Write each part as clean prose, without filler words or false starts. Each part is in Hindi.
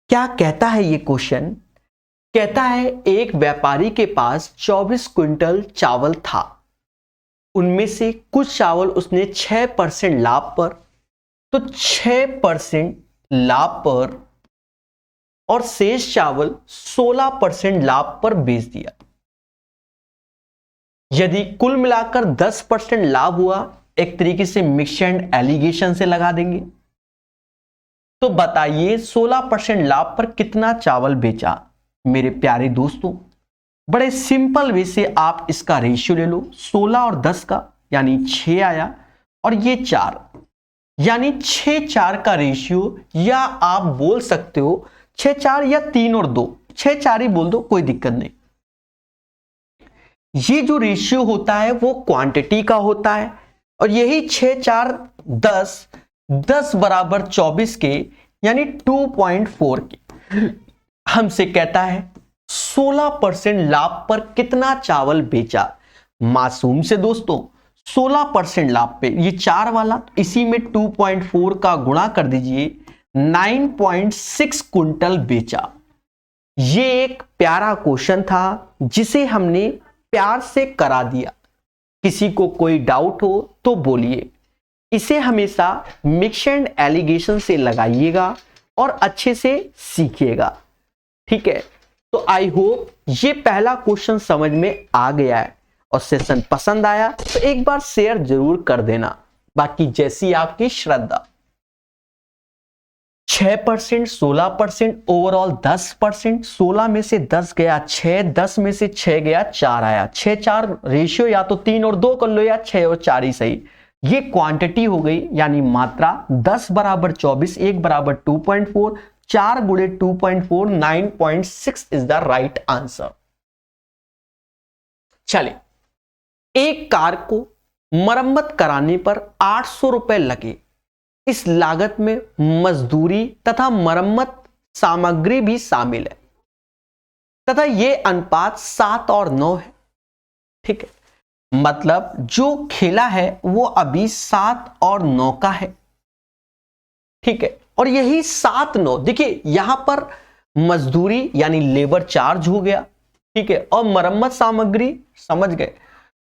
क्या कहता है ये क्वेश्चन? कहता है एक व्यापारी के पास 24 क्विंटल चावल था। उनमें से कुछ चावल उसने 6% लाभ पर, तो 6% लाभ पर और शेष चावल 16% लाभ पर बेच दिया। यदि कुल मिलाकर 10% लाभ हुआ, एक तरीके से मिक्स एंड एलिगेशन से लगा देंगे, तो बताइए 16% लाभ पर कितना चावल बेचा? मेरे प्यारे दोस्तों, बड़े सिंपल वे से आप इसका रेशियो ले लो। 16 और 10 का यानी 6 आया, और ये 4 यानी 6-4 का रेशियो, या आप बोल सकते हो 6-4 या 3 और 2, 6-4 ही बोल दो, कोई दिक्कत नहीं। ये जो रेशियो होता है वो क्वांटिटी का होता है, और यही 6-4-10, 10 बराबर 24 के यानी 2.4 के हमसे कहता है 16% लाभ पर कितना चावल बेचा। मासूम से दोस्तों, 16% लाभ पे ये 4 वाला, इसी में 2.4 का गुणा कर दीजिए, 9.6 कुंटल बेचा। ये एक प्यारा क्वेश्चन था जिसे हमने प्यार से करा दिया। किसी को कोई डाउट हो तो बोलिए। इसे हमेशा मिक्स एंड एलिगेशन से लगाइएगा और अच्छे से सीखिएगा, ठीक है? तो आई होप ये पहला क्वेश्चन समझ में आ गया है, और सेशन पसंद आया तो एक बार शेयर जरूर कर देना, बाकी जैसी आपकी श्रद्धा। 6%, 16%, ओवरऑल 10%, 16 में से 10 गया 6, 10 में से 6 गया 4 आया। 6-4 रेशियो या तो 3 और 2 कर लो, या 6 और 4 ही सही। ये क्वांटिटी हो गई यानी मात्रा। 10 बराबर 24, 1 बराबर 2.4, 4 गुणे 2.4, 9.6 इज द राइट आंसर। चलिए, एक कार को मरम्मत कराने पर 800 रुपए लगे। इस लागत में मजदूरी तथा मरम्मत सामग्री भी शामिल है, तथा यह अनुपात 7 और 9 है, ठीक है? मतलब जो खेला है वो अभी 7 और 9 का है, ठीक है? और यही 7-9, देखिए यहां पर मजदूरी यानी लेबर चार्ज हो गया, ठीक है, और मरम्मत सामग्री, समझ गए?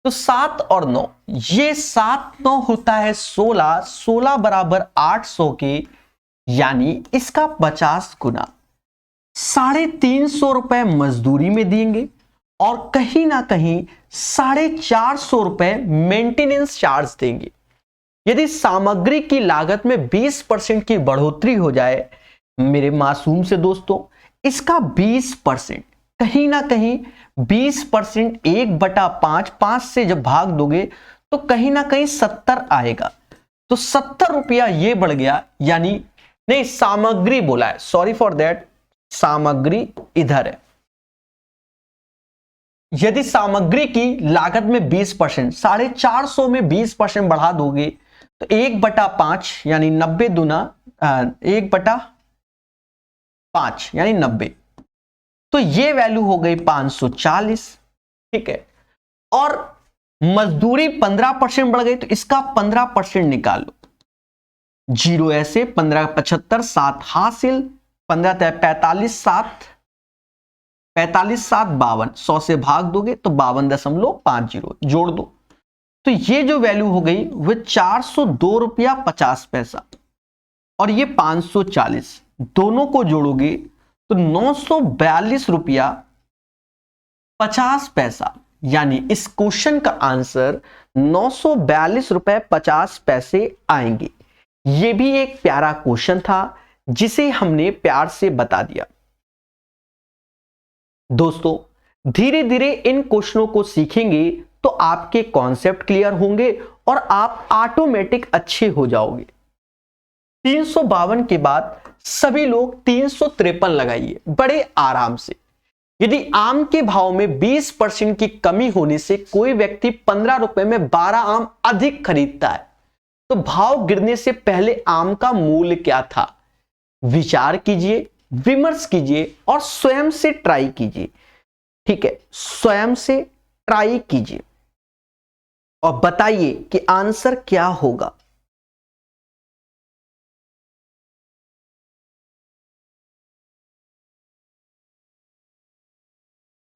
तो 7 और 9, ये 7-9 होता है 16, 16 बराबर 800 के, यानी इसका 50 गुना। 350 रुपए मजदूरी में देंगे, और कहीं ना कहीं 450 रुपए मेंटेनेंस चार्ज देंगे। यदि सामग्री की लागत में 20% की बढ़ोतरी हो जाए, मेरे मासूम से दोस्तों, इसका 20%, कहीं ना कहीं 20%, 1/5, 5 से जब भाग दोगे तो कहीं ना कहीं 70 आएगा। तो 70 रुपया ये बढ़ गया, यानी नहीं, सामग्री बोला है, सॉरी फॉर दैट, सामग्री इधर है। यदि सामग्री की लागत में 20%, 450 में 20% बढ़ा दोगे तो 1/5 यानी 90 दुना 1/5 यानी 90, तो ये वैल्यू हो गई 540, ठीक है? और मजदूरी 15% बढ़ गई, तो इसका 15% निकालो। 0 ऐसे, 15-75, 7 हासिल, 15-45, 7 45, 7 52, 100 से भाग दोगे तो 52.50 जोड़ दो, तो ये जो वैल्यू हो गई वो 402 रुपया 50 पैसा, और ये 540, दोनों को जोड़ोगे तो 942 रुपया 50 पैसा, यानी इस क्वेश्चन का आंसर 942 रुपए 50 पैसे आएंगे। यह भी एक प्यारा क्वेश्चन था जिसे हमने प्यार से बता दिया। दोस्तों, धीरे धीरे इन क्वेश्चनों को सीखेंगे तो आपके कॉन्सेप्ट क्लियर होंगे और आप ऑटोमेटिक अच्छे हो जाओगे। 352 के बाद सभी लोग 353 लगाइए बड़े आराम से। यदि आम के भाव में 20% की कमी होने से कोई व्यक्ति 15 रुपए में 12 आम अधिक खरीदता है, तो भाव गिरने से पहले आम का मूल्य क्या था? विचार कीजिए, विमर्श कीजिए और स्वयं से ट्राई कीजिए, ठीक है? स्वयं से ट्राई कीजिए और बताइए कि आंसर क्या होगा।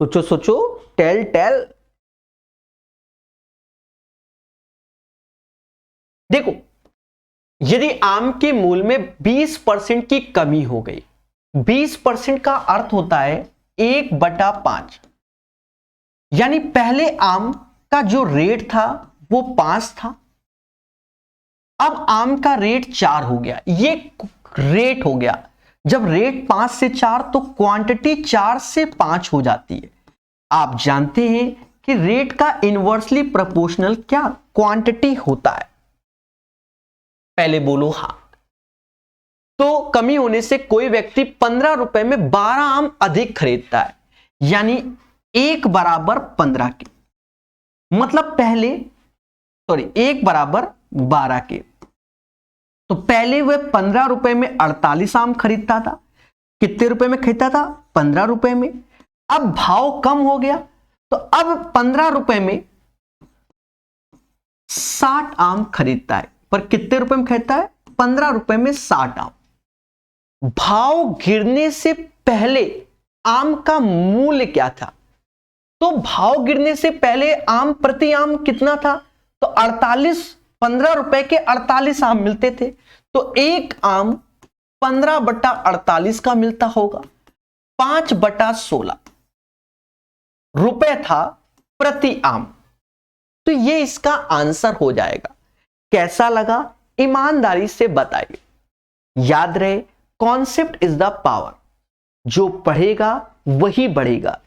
सोचो सोचो, टेल टेल। देखो, यदि आम के मूल में 20% की कमी हो गई, 20% का अर्थ होता है 1/5, यानी पहले आम का जो रेट था वो 5 था, अब आम का रेट 4 हो गया। ये रेट हो गया। जब रेट 5 से 4 तो क्वांटिटी 4 से 5 हो जाती है। आप जानते हैं कि रेट का इनवर्सली प्रोपोर्शनल क्या क्वांटिटी होता है? पहले बोलो हाँ। तो कमी होने से कोई व्यक्ति 15 रुपए में 12 आम अधिक खरीदता है, यानी 1 बराबर 15 के, मतलब पहले 1 बराबर 12 के। तो पहले वह 15 रुपए में 48 आम खरीदता था। कितने रुपए में खरीदता था? 15 रुपए में। अब भाव कम हो गया तो अब 15 रुपए में 60 आम खरीदता है। पर कितने रुपए में खरीदता है? 15 रुपए में 60 आम। भाव गिरने से पहले आम का मूल्य क्या था? तो भाव गिरने से पहले आम प्रति आम कितना था? तो 48, 15 रुपए के 48 आम मिलते थे। तो एक आम 15/48 का मिलता होगा। 5/16 रुपए था प्रति आम। तो ये इसका आंसर हो जाएगा। कैसा लगा? ईमानदारी से बताइए। याद रहे, कॉन्सेप्ट इज द पावर। जो पढ़ेगा वही बढ़ेगा।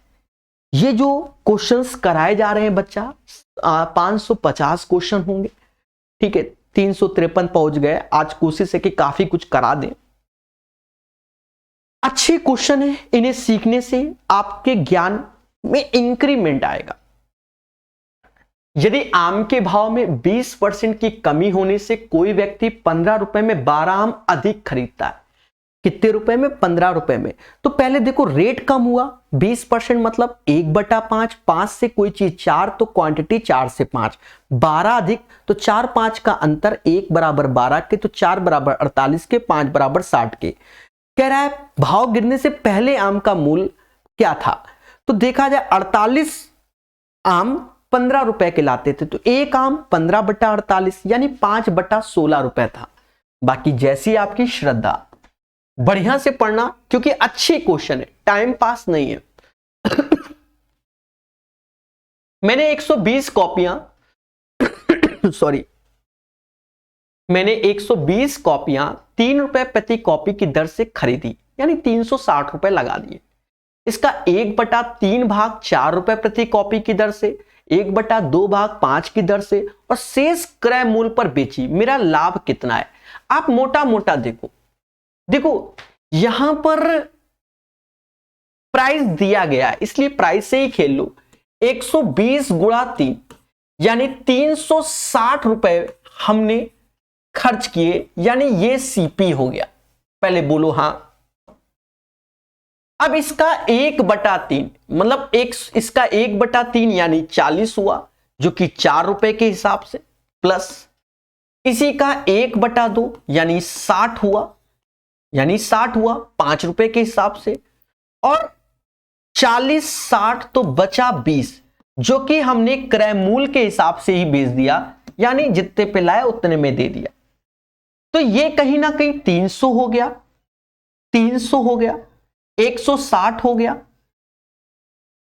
ये जो क्वेश्चंस कराए जा रहे हैं बच्चा, 550 क्वेश्चन होंगे, ठीक है। 353 पहुंच गए। आज कोशिश है कि काफी कुछ करा दें। अच्छे क्वेश्चन है, इन्हें सीखने से आपके ज्ञान में इंक्रीमेंट आएगा। यदि आम के भाव में 20% की कमी होने से कोई व्यक्ति 15 रुपए में 12 आम अधिक खरीदता है, कितने रुपए में? 15 रुपए में। तो पहले देखो, रेट कम हुआ, 20% मतलब 1/5। 5 से कोई चीज 4 तो क्वांटिटी 4 से 5, 12 अधिक तो 4 5 का अंतर, 1 बराबर 12 के तो 4 बराबर 48 के, 5 बराबर 60 के। कह रहा है भाव गिरने से पहले आम का मूल्य क्या था? तो देखा जाए 48 आम 15 रुपए के लाते थे, तो एक आम 15/48 यानी 5/16 रुपए था। बाकी जैसी आपकी श्रद्धा, बढ़िया से पढ़ना क्योंकि अच्छी क्वेश्चन है, टाइम पास नहीं है। मैंने 120 कॉपियां मैंने 120 कॉपियां 3 रुपए प्रति कॉपी की दर से खरीदी, यानी 360 रुपए लगा दिए। इसका 1/3 भाग 4 रुपए प्रति कॉपी की दर से, 1/2 भाग 5 की दर से और शेष क्रय मूल्य पर बेची। मेरा लाभ कितना है? आप मोटा मोटा देखो यहां पर प्राइस दिया गया है, इसलिए प्राइस से ही खेल लो। 120 गुणा 3 यानी 360 रुपए हमने खर्च किए, यानी ये सीपी हो गया। पहले बोलो हाँ। अब इसका 1/3 मतलब इसका 1/3 यानी 40 हुआ, जो कि 4 रुपए के हिसाब से, प्लस इसी का 1/2 यानी 60 हुआ, 5 रुपए के हिसाब से, और 40 60 तो बचा 20, जो कि हमने क्रय मूल्य के हिसाब से ही बेच दिया, यानी जितने पे लाए उतने में दे दिया। तो ये कहीं ना कहीं 300 हो गया, 160 हो गया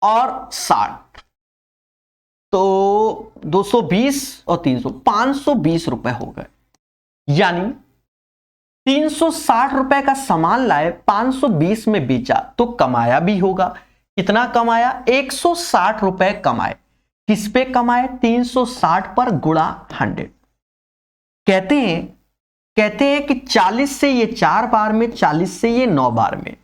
और 60, तो 220 और 300 520 रुपए हो गए। यानी 360 रुपए का सामान लाए, 520 में बेचा, तो कमाया भी होगा। कितना कमाया? 160 रुपए कमाए। किस पे कमाए? 360 पर गुणा 100। कहते हैं कि 40 से ये 4 बार में, 40 से ये 9 बार में।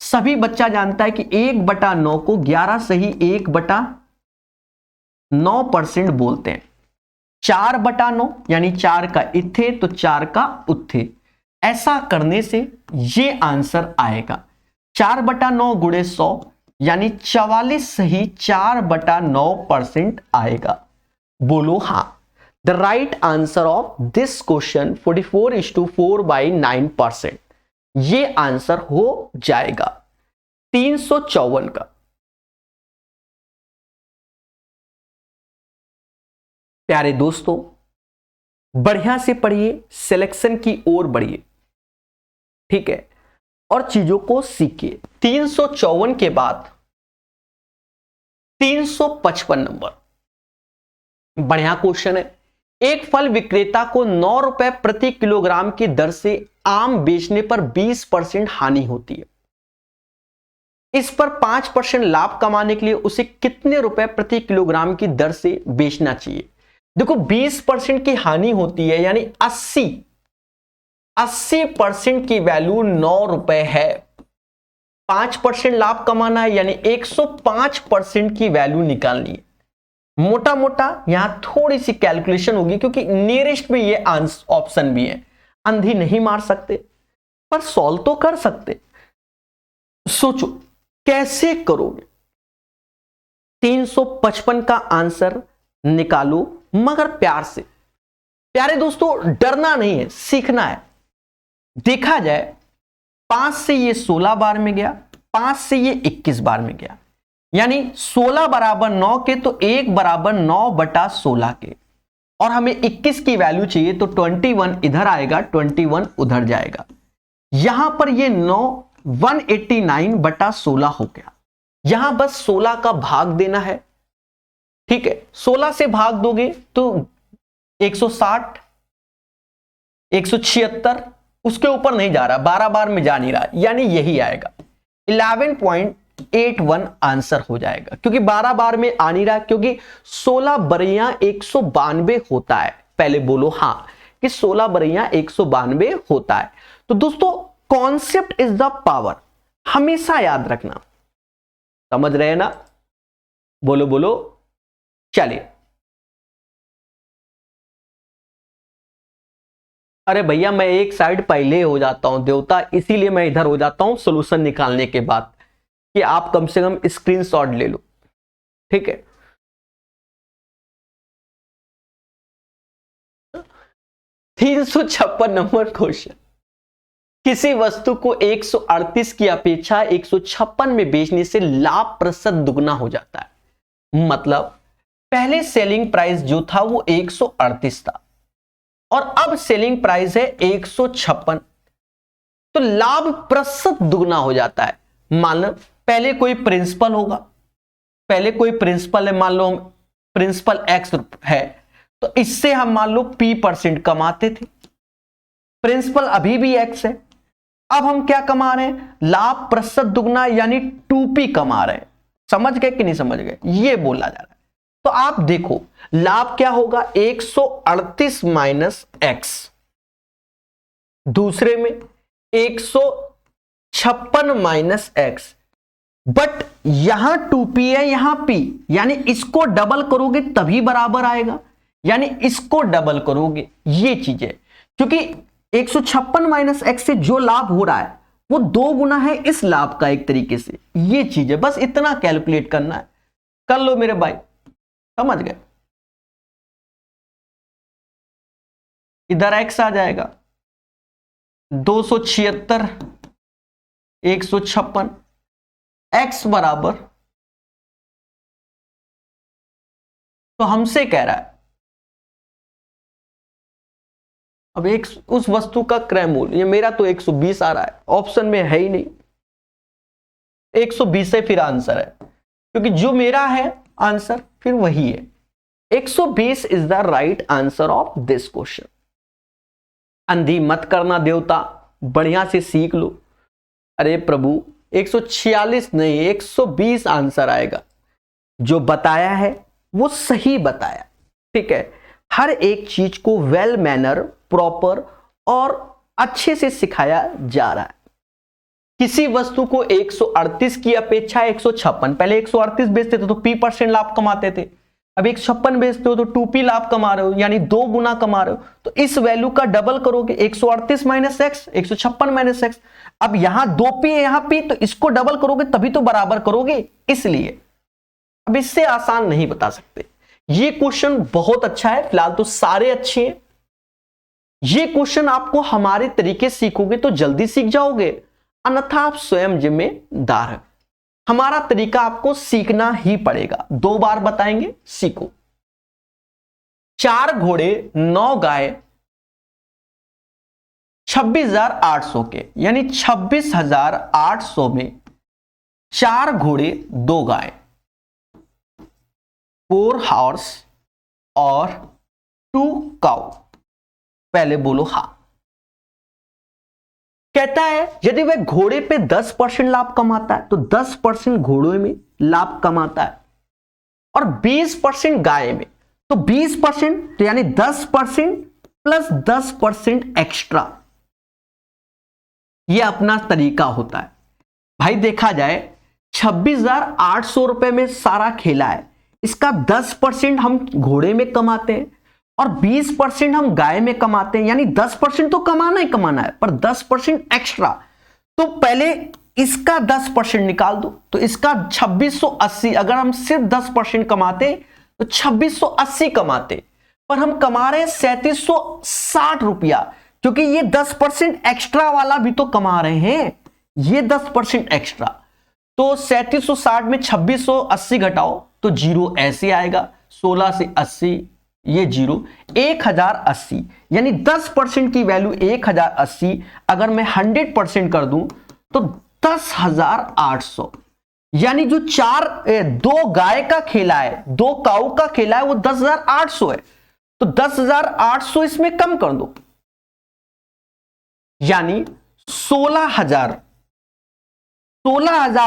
सभी बच्चा जानता है कि 1/9 को 11 से ही 1/9% बोलते हैं। 4/9 यानी 4 का इत्थे तो 4 का उत्थे। ऐसा करने से ये आंसर आएगा 4/9 गुणे 100 यानी 44 से ही 4/9% आएगा। बोलो हाँ। The right answer of this question 44:4/9%, ये आंसर हो जाएगा 354 का। प्यारे दोस्तों, बढ़िया से पढ़िए, सिलेक्शन की ओर बढ़िए, ठीक है, और चीजों को सीखिए। 354 के बाद 355 नंबर, बढ़िया क्वेश्चन है। एक फल विक्रेता को 9 रुपए प्रति किलोग्राम की दर से आम बेचने पर 20% हानि होती है। इस पर 5% लाभ कमाने के लिए उसे कितने रुपए प्रति किलोग्राम की दर से बेचना चाहिए? देखो, 20% की हानि होती है, यानी 80% की वैल्यू 9 रुपए है। 5% लाभ कमाना है, यानी 105% की वैल्यू निकालनी है। मोटा मोटा यहां थोड़ी सी कैलकुलेशन होगी, क्योंकि नियरेस्ट में ये ऑप्शन भी है। अंधी नहीं मार सकते, पर सॉल्व तो कर सकते। सोचो कैसे करोगे। 355 का आंसर निकालो, मगर प्यार से। प्यारे दोस्तों, डरना नहीं है, सीखना है। देखा जाए, 5 से ये 16 बार में गया, 5 से ये 21 बार में गया, यानी 16 बराबर 9 के, तो 1 बराबर 9/16 के, और हमें 21 की वैल्यू चाहिए, तो 21 इधर आएगा, 21 उधर जाएगा। यहां पर ये 9 189/16 हो गया। यहां बस 16 का भाग देना है, ठीक है। 16 से भाग दोगे तो 160, 176, उसके ऊपर नहीं जा रहा, 12 बार में जा नहीं रहा, यानी यही आएगा। 11.81 आंसर हो जाएगा, क्योंकि 12 बार में आ नहीं रहा, क्योंकि 16 बरियां 192 होता है। पहले बोलो हां कि 16 बरियां 192 होता है। तो दोस्तों, कॉन्सेप्ट इज द पावर, हमेशा याद रखना। समझ रहे हैं ना? बोलो बोलो। चलिए, अरे भैया, मैं एक साइड पहले हो जाता हूं देवता, इसीलिए मैं इधर हो जाता हूं सॉल्यूशन निकालने के बाद, कि आप कम से कम स्क्रीनशॉट ले लो, ठीक है। 356 नंबर क्वेश्चन। किसी वस्तु को 138 की अपेक्षा 156 में बेचने से लाभ प्रतिशत दुगना हो जाता है। मतलब पहले सेलिंग प्राइस जो था वो 138 था, और अब सेलिंग प्राइस है 156, तो लाभ प्रतिशत दुगना हो जाता है। मान लो पहले कोई प्रिंसिपल होगा, पहले कोई प्रिंसिपल है, मान लो प्रिंसिपल एक्स है, तो इससे हम मान लो P% कमाते थे। प्रिंसिपल अभी भी एक्स है, अब हम क्या कमा रहे हैं? लाभ प्रतिशत दुगना, यानी 2P कमा रहे हैं। समझ गए कि नहीं समझ गए? ये बोला जा रहा है। तो आप देखो, लाभ क्या होगा? 138 माइनस एक्स, दूसरे में 156 माइनस एक्स, बट यहां 2P है, यहां P, यानी इसको डबल करोगे तभी बराबर आएगा, यानी इसको डबल करोगे, ये चीज है। क्योंकि 156 माइनस एक्स से जो लाभ हो रहा है वो 2 गुना है इस लाभ का, एक तरीके से ये चीज है। बस इतना कैलकुलेट करना है, कर लो मेरे भाई, समझ गए? इधर एक्स आ जाएगा, 276 156, एक्स बराबर, तो हमसे कह रहा है अब एक उस वस्तु का क्रय मूल्य, ये मेरा तो 120 आ रहा है, ऑप्शन में है ही नहीं, 120 से फिर आंसर है, क्योंकि जो मेरा है आंसर फिर वही है। 120 is the right answer of this question. अंधी मत करना देवता, बढ़िया से सीख लो। अरे प्रभु, 146 नहीं, 120 आंसर आएगा। जो बताया है वो सही बताया, ठीक है। हर एक चीज को वेल मैनर, प्रॉपर और अच्छे से सिखाया जा रहा है। किसी वस्तु को 138 की अपेक्षा 156, पहले 138 बेचते थे तो P% लाभ कमाते थे, अब 156 बेचते हो तो 2P लाभ कमा रहे हो, यानी 2 गुना कमा रहे हो। तो इस वैल्यू का डबल करोगे, 138 माइनस एक्स, 156 माइनस एक्स। अब यहां 2P है, यहां P, तो इसको डबल करोगे तभी तो बराबर करोगे, इसलिए अब इससे आसान नहीं बता सकते। ये क्वेश्चन बहुत अच्छा है, फिलहाल तो सारे अच्छे हैं। ये क्वेश्चन आपको हमारे तरीके सीखोगे तो जल्दी सीख जाओगे, अन्यथा आप स्वयं जिम्मेदार हैं। हमारा तरीका आपको सीखना ही पड़ेगा, 2 बार बताएंगे, सीखो। 4 घोड़े 9 गाय 26,800 के, यानी 26,800 में 4 घोड़े 2 गाय, 4 हॉर्स और 2 काउ। पहले बोलो हाँ। कहता है यदि वह घोड़े पे 10% लाभ कमाता है तो 10% घोड़े में लाभ कमाता है और 20% गाय में, तो 20% तो यानी 10% प्लस 10% एक्स्ट्रा। यह अपना तरीका होता है भाई। देखा जाए 26,800 रुपए में सारा खेला है, इसका 10% हम घोड़े में कमाते हैं और 20% हम गाय में कमाते हैं, यानी 10% तो कमाना ही कमाना है पर 10% एक्स्ट्रा। तो पहले इसका 10% निकाल दो, तो इसका 2680। अगर हम सिर्फ 10% कमाते तो 2680 कमाते, पर हम कमा रहे हैं 3760 रुपया, क्योंकि ये 10% एक्स्ट्रा वाला भी तो कमा रहे हैं, ये 10% एक्स्ट्रा। तो 3760 में 2680 घटाओ तो जीरो ऐसे आएगा, 16 से 80 ये जीरो, 1080, यानी 10% की वैल्यू 1080। अगर मैं 100% कर दूं तो 10,800, यानी जो 2 गाय का खेला है, 2 काऊ का खेला है वो 10,800 है, तो 10,800 इसमें कम कर दो, यानी 16,000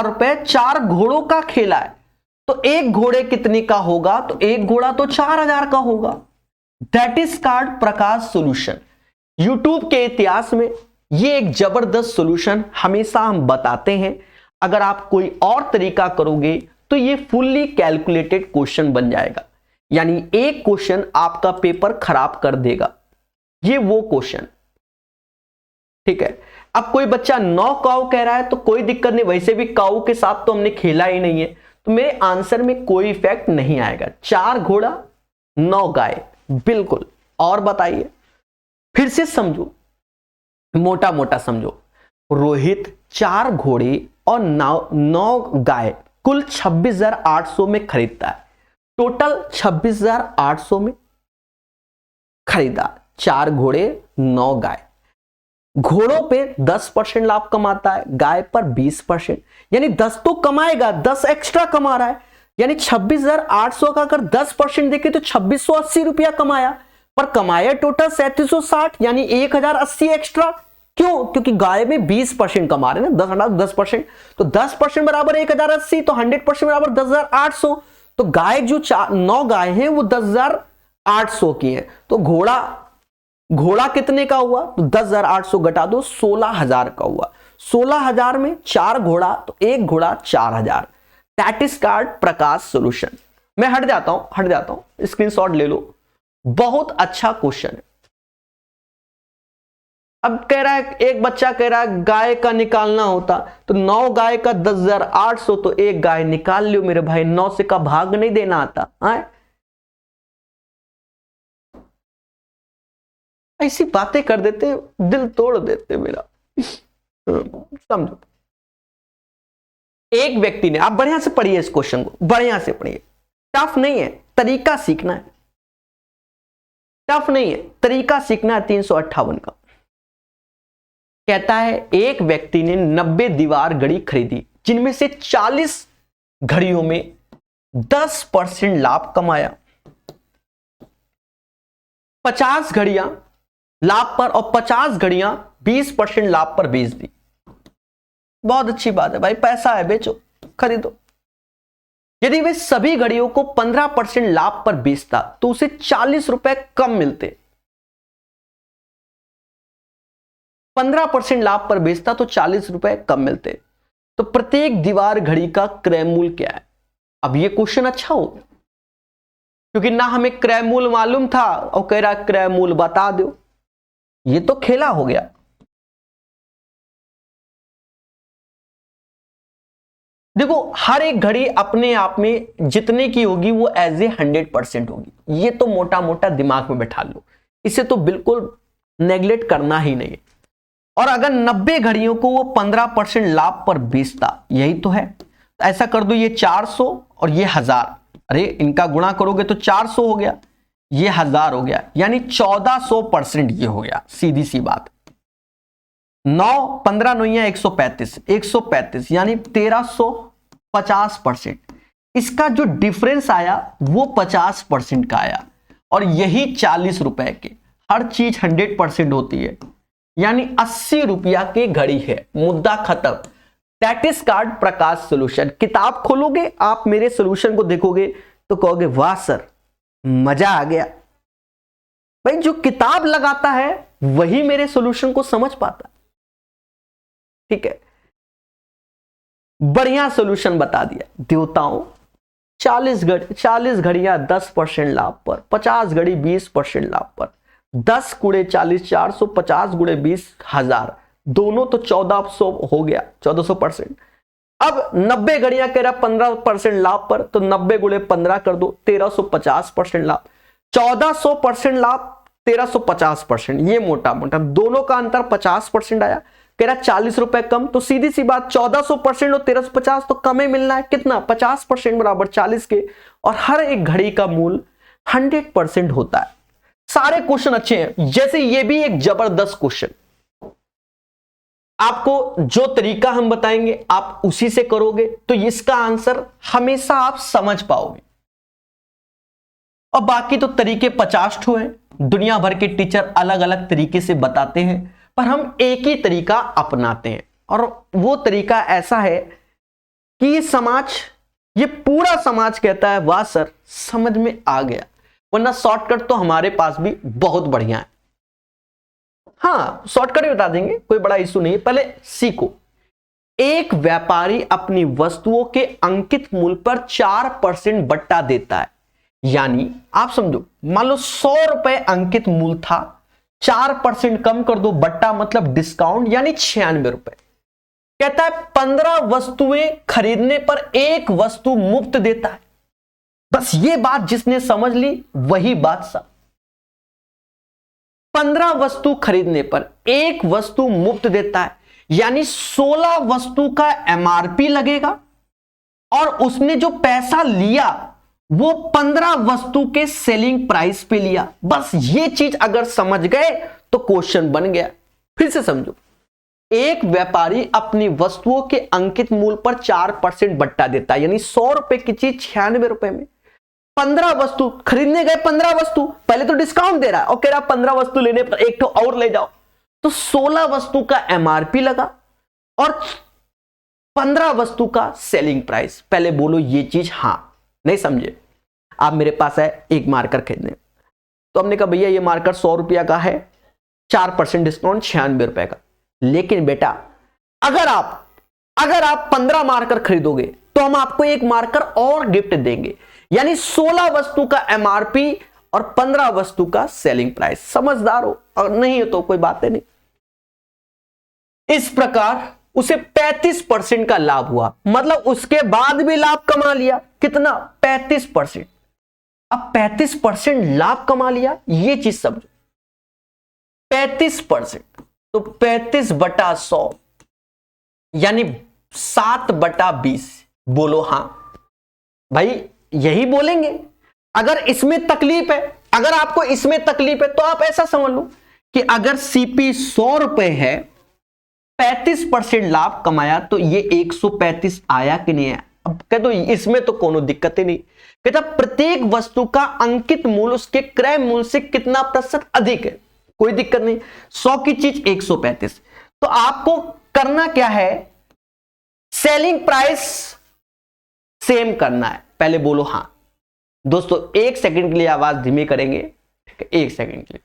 रुपए 4 घोड़ों का खेला है। तो एक घोड़े कितने का होगा, तो एक घोड़ा तो 4,000 का होगा। That is called Prakash solution. YouTube के इतिहास में ये एक जबरदस्त सॉल्यूशन हमेशा हम बताते हैं। अगर आप कोई और तरीका करोगे तो ये फुल्ली कैलकुलेटेड क्वेश्चन बन जाएगा, यानी एक क्वेश्चन आपका पेपर खराब कर देगा, ये वो क्वेश्चन। ठीक है, अब कोई बच्चा 9 काऊ कह रहा है तो कोई दिक्कत नहीं, वैसे भी काऊ के साथ तो हमने खेला ही नहीं है, तो मेरे आंसर में कोई इफेक्ट नहीं आएगा। 4 घोड़ा 9 गाय, बिल्कुल। और बताइए, फिर से समझो, मोटा मोटा समझो। रोहित 4 घोड़े और 9 गाय कुल 26,800 में खरीदता है। टोटल 26,800 में खरीदा, 4 घोड़े 9 गाय। घोड़ों पे 10% लाभ कमाता है, गाय पर 20%, यानी 10 तो कमाएगा, 10 एक्स्ट्रा कमा रहा है, यानी 26,800 का अगर 10% देखे तो 2680 रुपया कमाया, पर कमाया टोटल 3760, यानी 1080 एक्स्ट्रा। क्यों? क्योंकि गाय में 20% कमा रहे हैं ना, 10%, तो 10% बराबर 1080, तो 100% बराबर 10,800। तो गाय जो 9 गाय हैं वो 10,800 की है। तो घोड़ा कितने का हुआ, तो 10,800 घटा दो, 16,000 का हुआ। 16,000 में 4 घोड़ा, तो एक घोड़ा 4,000। That is called Prakash solution. मैं हट जाता हूं, स्क्रीनशॉट ले लो। बहुत अच्छा क्वेश्चन है। अब कह रहा है, एक बच्चा कह रहा है गाय का निकालना होता तो 9 गाय का 10,800, तो एक गाय निकाल लियो मेरे भाई, 9 से का भाग नहीं देना आता है। ऐसी बातें कर देते, दिल तोड़ देते मेरा। समझो, एक व्यक्ति ने, आप बढ़िया से पढ़िए इस क्वेश्चन को, बढ़िया से पढ़िए, टफ नहीं है, तरीका सीखना है, टफ नहीं है, तरीका सीखना है। 358 का कहता है एक व्यक्ति ने 90 दीवार घड़ी खरीदी, जिनमें से 40 घड़ियों में 10% लाभ कमाया, 50 घड़ियां लाभ पर और 50 घड़ियां 20% लाभ पर बेच दी। बहुत अच्छी बात है भाई, पैसा है, बेचो, खरीदो। यदि वे सभी घड़ियों को 15% लाभ पर बेचता तो उसे 40 रुपए कम मिलते। 15% लाभ पर बेचता तो 40 रुपए कम मिलते। तो प्रत्येक दीवार घड़ी का क्रय मूल्य क्या है? अब ये क्वेश्चन अच्छा हो गया, क्योंकि ना हमें क्रय मूल्य मालूम था और कह रहा क्रय मूल्य बता दो। ये तो खेला हो गया। देखो, हर एक घड़ी अपने आप में जितने की होगी वो एज ए 100% होगी। ये तो मोटा मोटा दिमाग में बैठा लो, इसे तो बिल्कुल नेग्लेक्ट करना ही नहीं। और अगर 90 घड़ियों को वो 15% लाभ पर बेचता, यही तो है। तो ऐसा कर दो, ये 400 और ये 1000, अरे इनका गुणा करोगे तो 400 हो गया, ये 1000 हो गया, यानी 1400% ये हो गया, सीधी सी बात। 9 15 9 135, 135 यानी 1350%। इसका जो डिफरेंस आया वो 50% का आया, और यही 40 रुपए के। हर चीज 100% होती है, यानी 80 रुपया की घड़ी है, मुद्दा खत्म। That is called Prakash solution. किताब खोलोगे आप, मेरे सॉल्यूशन को देखोगे तो कहोगे वाह सर मजा आ गया। भाई जो किताब लगाता है वही मेरे सॉल्यूशन को समझ पाता है। ठीक है, बढ़िया सॉल्यूशन बता दिया। देवताओं 40 घड़ियां 10% लाभ पर, 50 घड़ी 20% लाभ पर, 10 गुणे 40 400, 50 गुणे 20 1000, दोनों तो 1400 हो गया, 1400%। अब 90 घड़ियां कह रहा 15% लाभ पर, तो 90 गुणे 15 कर दो, 1350% लाभ। 1400% लाभ, 1350%, ये मोटा मोटा दोनों का अंतर 50% आया। कह रहा 40 रुपए कम, तो सीधी सी बात 1400% और 1350 तो कम ही मिलना है। कितना? 50% बराबर 40 के। और हर एक घड़ी का मूल 100% होता है। सारे क्वेश्चन अच्छे हैं, जैसे ये भी एक जबरदस्त क्वेश्चन। आपको जो तरीका हम बताएंगे आप उसी से करोगे तो इसका आंसर हमेशा आप समझ पाओगे। और बाकी तो तरीके 50 ठो हैं, दुनिया भर के टीचर अलग अलग तरीके से बताते हैं, पर हम एक ही तरीका अपनाते हैं। और वो तरीका ऐसा है कि ये समाज, ये पूरा समाज कहता है वाह सर समझ में आ गया। वरना शॉर्टकट तो हमारे पास भी बहुत बढ़िया है। हाँ, शॉर्टकट ही बता देंगे, कोई बड़ा इशू नहीं है। पहले सीखो। एक व्यापारी अपनी वस्तुओं के अंकित मूल्य पर 4% बट्टा देता है। यानी आप समझो, मान लो 100 रुपए अंकित मूल्य था, 4% कम कर दो, बट्टा मतलब डिस्काउंट, यानी 96 रुपए। कहता है 15 वस्तुएं खरीदने पर एक वस्तु मुफ्त देता है। बस ये बात जिसने समझ ली वही बादशाह। 15 वस्तु खरीदने पर एक वस्तु मुफ्त देता है, यानी 16 वस्तु का एमआरपी लगेगा, और उसने जो पैसा लिया वो 15 वस्तु के सेलिंग प्राइस पे लिया। बस ये चीज अगर समझ गए तो क्वेश्चन बन गया। फिर से समझो, एक व्यापारी अपनी वस्तुओं के अंकित मूल्य पर 4% बट्टा देता है, यानी 100 रुपए की चीज 96 रुपए में। 15 वस्तु खरीदने गए, 15 वस्तु, पहले तो डिस्काउंट दे रहा है और कह रहा 15 वस्तु लेने पर एक तो और ले जाओ, तो 16 वस्तु का एमआरपी लगा और 15 वस्तु का सेलिंग प्राइस। पहले बोलो ये चीज हां नहीं समझे। आप मेरे पास है एक मार्कर खरीदने, तो हमने कहा भैया ये मार्कर 100 रुपया का है, 4% डिस्काउंट 96 रुपए का। लेकिन बेटा अगर आप 15 मार्कर खरीदोगे तो हम आपको एक मार्कर और गिफ्ट देंगे, यानी 16 वस्तु का एमआरपी और 15 वस्तु का सेलिंग प्राइस। समझदार हो, और नहीं हो तो कोई बात नहीं। इस प्रकार उसे 35% का लाभ हुआ, मतलब उसके बाद भी लाभ कमा लिया। कितना? 35%। अब 35% लाभ कमा लिया, ये चीज समझो। 35% तो 35/100 यानी 7/20। बोलो हां भाई, यही बोलेंगे। अगर इसमें तकलीफ है, अगर आपको इसमें तकलीफ है तो आप ऐसा समझ लो कि अगर सीपी 100 रुपए है, 35% लाभ कमाया, तो ये 135 आया कि नहीं आया? अब कह दो इसमें तो कोनो दिक्कत ही नहीं। कहता प्रत्येक वस्तु का अंकित मूल्य उसके क्रय मूल्य से कितना प्रतिशत अधिक है, कोई दिक्कत नहीं। 100 की चीज 135, तो आपको करना क्या है? सेलिंग प्राइस सेम करना है। पहले बोलो हां। दोस्तों 1 सेकंड के लिए आवाज धीमी करेंगे, ठीक है? 1 सेकंड के लिए।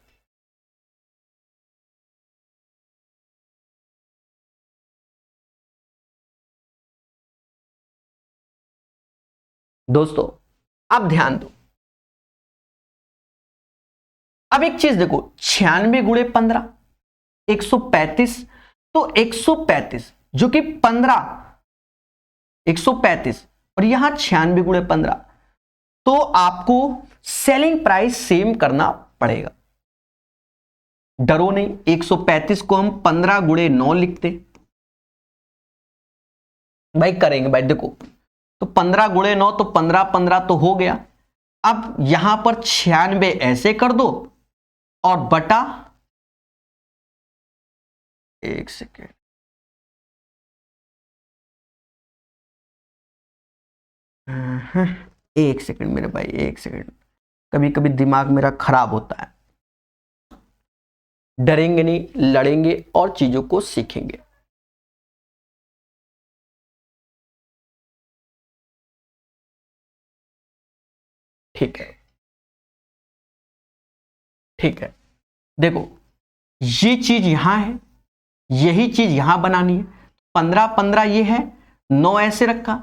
दोस्तों अब ध्यान दो, अब एक चीज देखो, 96 गुणे 15 135, तो 135 जो कि 15 135 और यहां 96 गुणे 15, तो आपको सेलिंग प्राइस सेम करना पड़ेगा। डरो नहीं, 135 को हम 15 गुणे 9 लिखते भाई, करेंगे भाई। देखो तो 15 गुणे 9 तो 15 15 तो हो गया, अब यहां पर 96 ऐसे कर दो और बटा, एक सेकेंड, एक सेकेंड मेरे भाई, एक सेकेंड, कभी कभी दिमाग मेरा खराब होता है। डरेंगे नहीं, लड़ेंगे और चीजों को सीखेंगे। ठीक है, ठीक है, देखो ये चीज यहां है, यही चीज यहां बनानी है। 15 15 ये है, 9 ऐसे रखा,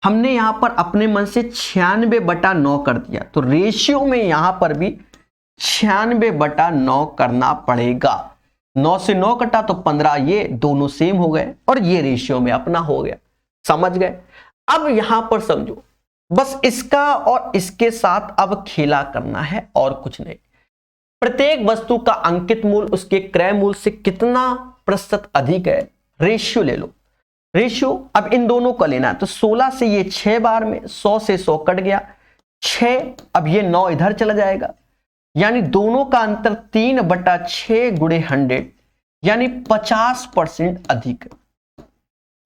हमने यहां पर अपने मन से 96/9 कर दिया, तो रेशियो में यहां पर भी 96/9 करना पड़ेगा। 9 से 9 कटा तो 15, ये दोनों सेम हो गए और ये रेशियो में अपना हो गया। समझ गए? अब यहां पर समझो, बस इसका और इसके साथ अब खेला करना है और कुछ नहीं। प्रत्येक वस्तु का अंकित मूल्य उसके क्रय मूल्य से कितना प्रतिशत अधिक है, रेशियो ले लो। रेशियो अब इन दोनों का लेना है, तो 16 से ये 6 बार में 100 से 100 कट गया 6, अब ये 9 इधर चला जाएगा, यानी दोनों का अंतर 3/6 गुणे 100, यानी 50% अधिक है,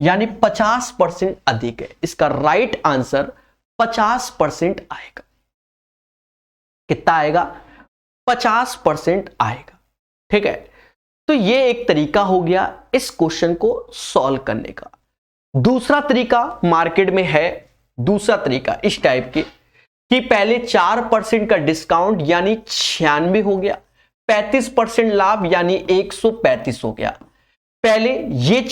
यानी 50% अधिक है। इसका राइट आंसर 50% आएगा। कितना आएगा? 50% आएगा। ठीक है, तो ये एक तरीका हो गया इस क्वेश्चन को सॉल्व करने का। दूसरा तरीका मार्केट में है, दूसरा तरीका इस टाइप के कि पहले 4% का डिस्काउंट यानी 96 हो गया, 35% लाभ यानी 135 हो गया। पहले ये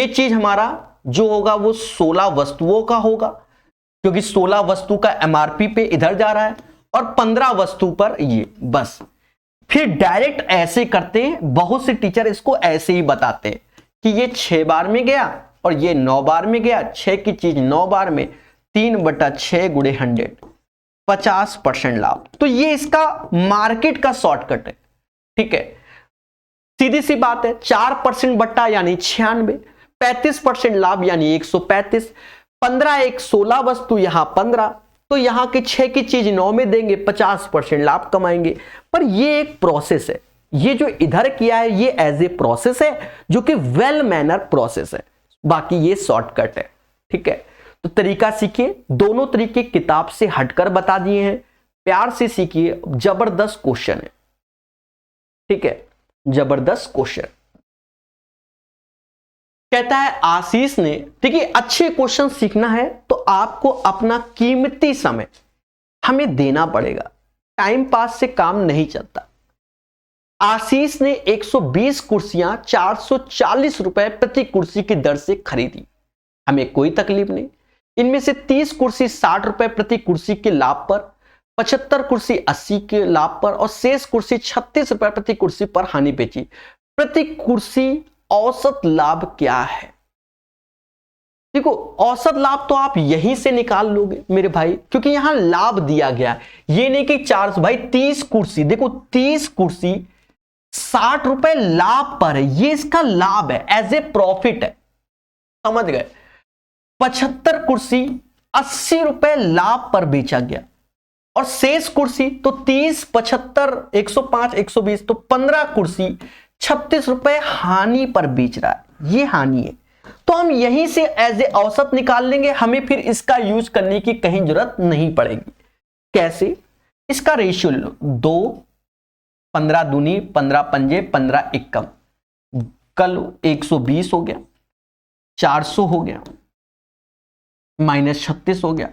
चीज हमारा जो होगा वो 16 वस्तुओं का होगा, क्योंकि 16 वस्तु का एमआरपी पे इधर जा रहा है और 15 वस्तु पर ये, बस फिर डायरेक्ट ऐसे करते हैं। बहुत से टीचर इसको ऐसे ही बताते हैं कि ये 6 बार में गया और ये 9 बार में गया, 6 की चीज 9 बार में, 3/6 गुणे 100, 50% लाभ। तो ये इसका मार्केट का शॉर्टकट है। ठीक है, सीधी सी बात है, 4% बट्टा यानी 96, 35% लाभ यानी 135, 15 एक 16 वस्तु यहां 15, तो यहां की 6 की चीज 9 में देंगे, 50% लाभ कमाएंगे। पर ये एक प्रोसेस है, ये जो इधर किया है ये एज ए प्रोसेस है, जो कि वेल मैनर प्रोसेस है, बाकी ये शॉर्टकट है। ठीक है, तो तरीका सीखिए, दोनों तरीके किताब से हटकर बता दिए हैं, प्यार से सीखिए, जबरदस्त क्वेश्चन है। ठीक है, जबरदस्त क्वेश्चन। कहता है आशीष ने, देखिए अच्छे क्वेश्चन सीखना है तो आपको अपना कीमती समय हमें देना पड़ेगा, टाइम पास से काम नहीं चलता। आशीष ने 120 कुर्सियां 440 रुपए प्रति कुर्सी की दर से खरीदी, हमें कोई तकलीफ नहीं। इनमें से 30 कुर्सी 60 रुपए प्रति कुर्सी के लाभ पर, 75 कुर्सी 80 के लाभ पर और शेष कुर्सी 36 रुपए प्रति कुर्सी पर हानि बेची। प्रति कुर्सी औसत लाभ क्या है? देखो औसत लाभ तो आप यहीं से निकाल लोगे मेरे भाई, क्योंकि यहां लाभ दिया गया है। ये नहीं कि 400, भाई 30 कुर्सी, देखो 30 कुर्सी 60 रुपए लाभ पर है, ये इसका लाभ है, एज ए प्रॉफिट है। समझ गए? 75 कुर्सी 80 रुपए लाभ पर बेचा गया और शेष कुर्सी तो 30, 75, 105, 120, तो 15 कुर्सी 36 रुपए हानि पर बेच रहा है, ये हानि है। तो हम यहीं से एज ए औसत निकाल लेंगे, हमें फिर इसका यूज करने की कहीं जरूरत नहीं पड़ेगी। कैसे? इसका रेशियो ले लो, 2, 15 दूनी 15 पंजे 15 एकम, कल 120 हो गया, 400 हो गया, -36 हो गया,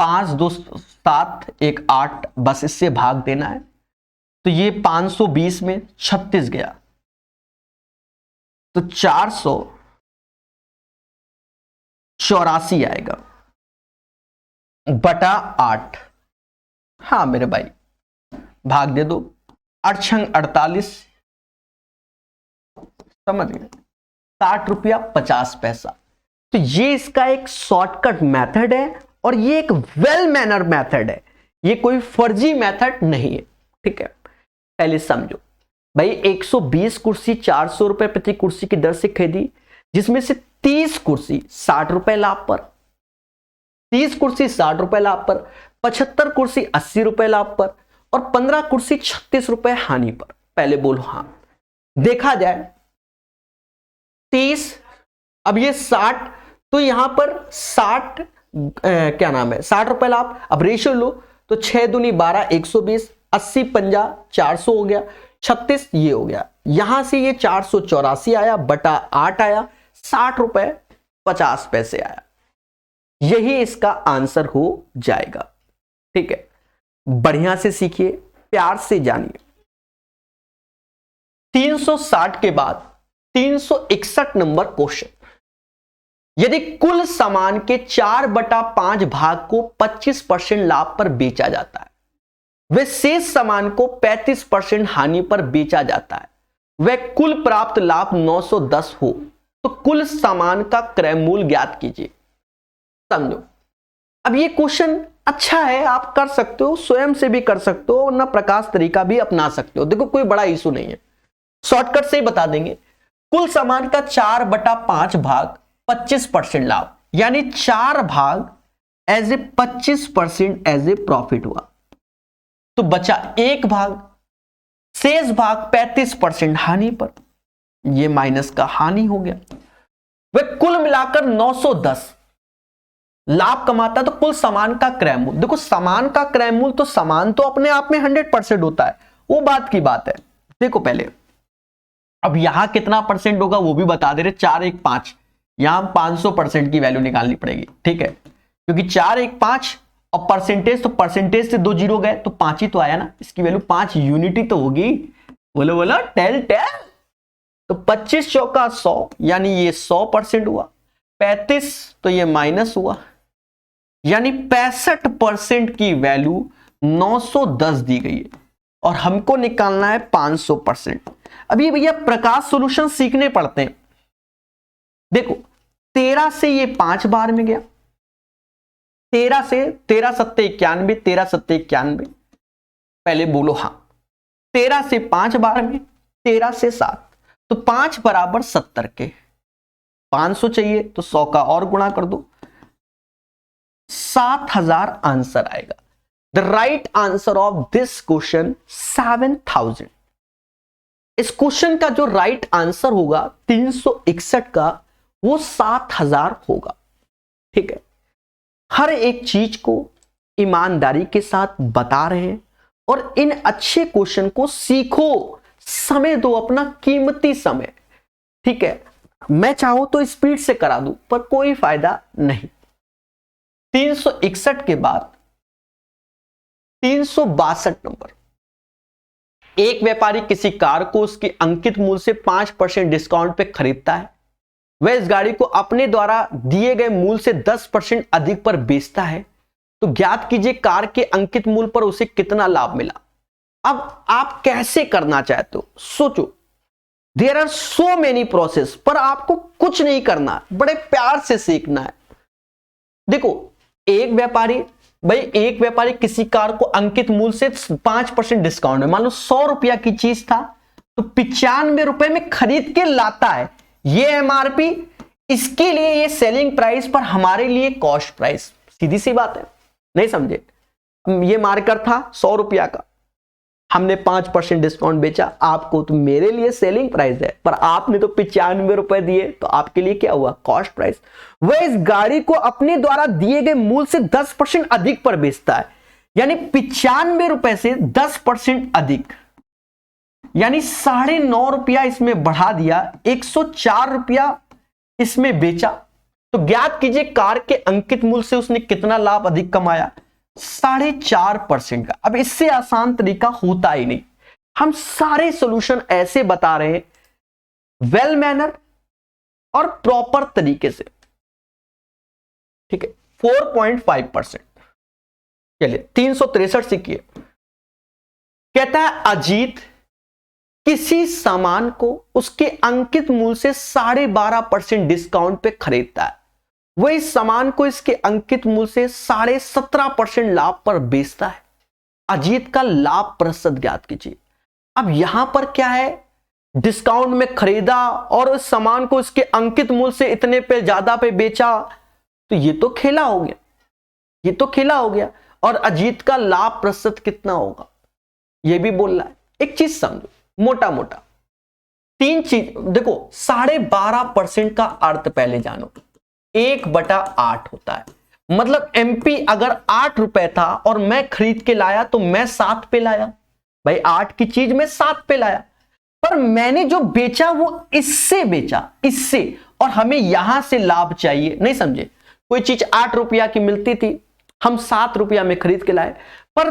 5 2 7 1 8, बस इससे भाग देना है। तो ये 520 में 36 गया, तो 484 आएगा बटा 8। हाँ मेरे भाई, भाग दे दो, 8 छंग 48, समझ गए, 60 रुपया 50 पैसा। तो ये इसका एक शॉर्टकट मेथड है और ये एक वेल मैनर मेथड है, ये कोई फर्जी मेथड नहीं है। ठीक है, पहले समझो भाई, 120 कुर्सी 400 रुपए प्रति कुर्सी की दर से खरीदी, जिसमें से 30 कुर्सी 60 रुपए लाभ पर, 30 कुर्सी 60 रुपए लाभ पर, 75 कुर्सी 80 रुपए लाभ पर और 15 कुर्सी 36 रुपए हानि पर। पहले बोलो हां। देखा जाए 30, अब ये 60, तो यहां पर 60 क्या नाम है 60 रुपए लाभ। अब रेशियो लो तो 6 दूनी 12 120, 80 50 400 हो गया, 36 ये हो गया, यहां से ये 484 आया बटा 8 आया, 60 रुपए 50 पैसे आया। यही इसका आंसर हो जाएगा। ठीक है, बढ़िया से सीखिए, प्यार से जानिए। 360 के बाद 361 नंबर क्वेश्चन। यदि कुल सामान के 4/5 भाग को 25% लाभ पर बेचा जाता है, वे शेष सामान को 35% हानि पर बेचा जाता है, वह कुल प्राप्त लाभ 910 हो, तो कुल सामान का क्रय मूल्य ज्ञात कीजिए। समझो, अब ये क्वेश्चन अच्छा है, आप कर सकते हो, स्वयं से भी कर सकते हो, वरना प्रकाश तरीका भी अपना सकते हो। देखो कोई बड़ा इशू नहीं है, शॉर्टकट से ही बता देंगे। कुल सामान का 4/5 भाग 25% लाभ, यानी 4 भाग as a 25% as a profit हुआ, तो बचा 1 भाग, शेष भाग 35% हानि पर, ये माइनस का हानि हो गया। वह कुल मिलाकर 910 लाभ कमाता है, तो कुल सामान का क्रय मूल्य, देखो सामान का क्रय मूल्य तो सामान तो अपने आप में 100% होता है, वो बात की बात है। देखो पहले, अब यहां कितना परसेंट होगा वो भी बता दे रहे, 4 1 5, यहां 500% की वैल्यू निकालनी पड़ेगी। ठीक है, क्योंकि 4 1 5 और परसेंटेज, तो परसेंटेज से 2 जीरो गए तो 5 ही तो आया ना, इसकी वैल्यू 5 यूनिटी तो होगी। बोलो बोलो टेल टेल। तो 25 चौका 100, यानी ये 100% हुआ, 35 तो ये माइनस हुआ, यानी 65% की वैल्यू 910 दी गई है और हमको निकालना है 500%। अभी भैया प्रकाश सॉल्यूशन सीखने पड़ते हैं। देखो 13 से ये 5 बार में गया, 13 से 13 सत्ते 91, 13 सत्ते 91, पहले बोलो हां। 13 से 5 बार में, 13 से 7, तो 5 बराबर 70 के, 500 चाहिए तो 100 का और गुणा कर दो, 7000 आंसर आएगा। The right answer of this question 7000। इस क्वेश्चन का जो राइट आंसर होगा 361 का, वो 7000 होगा। ठीक है, हर एक चीज को ईमानदारी के साथ बता रहे हैं और इन अच्छे क्वेश्चन को सीखो, समय दो, अपना कीमती समय। ठीक है, मैं चाहूं तो स्पीड से करा दूं पर कोई फायदा नहीं। 361 के बाद 362 नंबर। एक व्यापारी किसी कार को उसके अंकित मूल्य से 5% डिस्काउंट पे खरीदता है, वह इस गाड़ी को अपने द्वारा दिए गए मूल्य से 10% अधिक पर बेचता है, तो ज्ञात कीजिए कार के अंकित मूल्य पर उसे कितना लाभ मिला। अब आप कैसे करना चाहते हो सोचो, there are so many process, पर आपको कुछ नहीं करना, बड़े प्यार से सीखना है। देखो एक व्यापारी किसी कार को अंकित मूल्य से 5% डिस्काउंट में, मान लो 100 रुपया की चीज था तो 95 रुपए में खरीद के लाता है, ये एमआरपी, इसके लिए ये सेलिंग प्राइस, पर हमारे लिए कॉस्ट प्राइस। सीधी सी बात है, नहीं समझे? ये मार्कर था 100 रुपया का, हमने 5% डिस्काउंट बेचा आपको, तो मेरे लिए सेलिंग प्राइस है, पर आपने तो 95 रुपए दिए, तो आपके लिए क्या हुआ? Cost price. वह इस गाड़ी को अपने द्वारा दिए गए मूल्य से 10% अधिक पर बेचता है, यानी 95 रुपए से 10% अधिक, यानी 9.5 रुपया इसमें बढ़ा दिया, 104 रुपया इसमें बेचा। तो ज्ञात कीजिए कार के अंकित मूल्य से उसने कितना लाभ अधिक कमाया? 4.5% का। अब इससे आसान तरीका होता ही नहीं, हम सारे सॉल्यूशन ऐसे बता रहे हैं, वेल मैनर और प्रॉपर तरीके से। ठीक है, 4.5%। चलिए 363 सीखिए। कहता है अजीत किसी सामान को उसके अंकित मूल्य से 12.5% डिस्काउंट पे खरीदता है, वह इस सामान को इसके अंकित मूल्य से 17.5% लाभ पर बेचता है। अजीत का लाभ प्रतिशत ज्ञात कीजिए। अब यहां पर क्या है, डिस्काउंट में खरीदा और उस सामान को इसके अंकित मूल्य से इतने पे ज्यादा पे बेचा, तो ये तो खेला हो गया। ये तो खेला हो गया। और अजीत का लाभ प्रतिशत कितना होगा ये भी बोल रहा है। एक चीज समझो, मोटा मोटा 3 चीज देखो, 12.5% का अर्थ पहले जानो, 1/8 होता है। मतलब एमपी अगर 8 रुपए था और मैं खरीद के लाया तो मैं 7 पे लाया। भाई 8 की चीज मैं 7 पे लाया, पर मैंने जो बेचा वो इससे बेचा, इससे, और हमें यहां से लाभ चाहिए। नहीं समझे? कोई चीज 8 रुपया की मिलती थी, हम 7 रुपया में खरीद के लाए, पर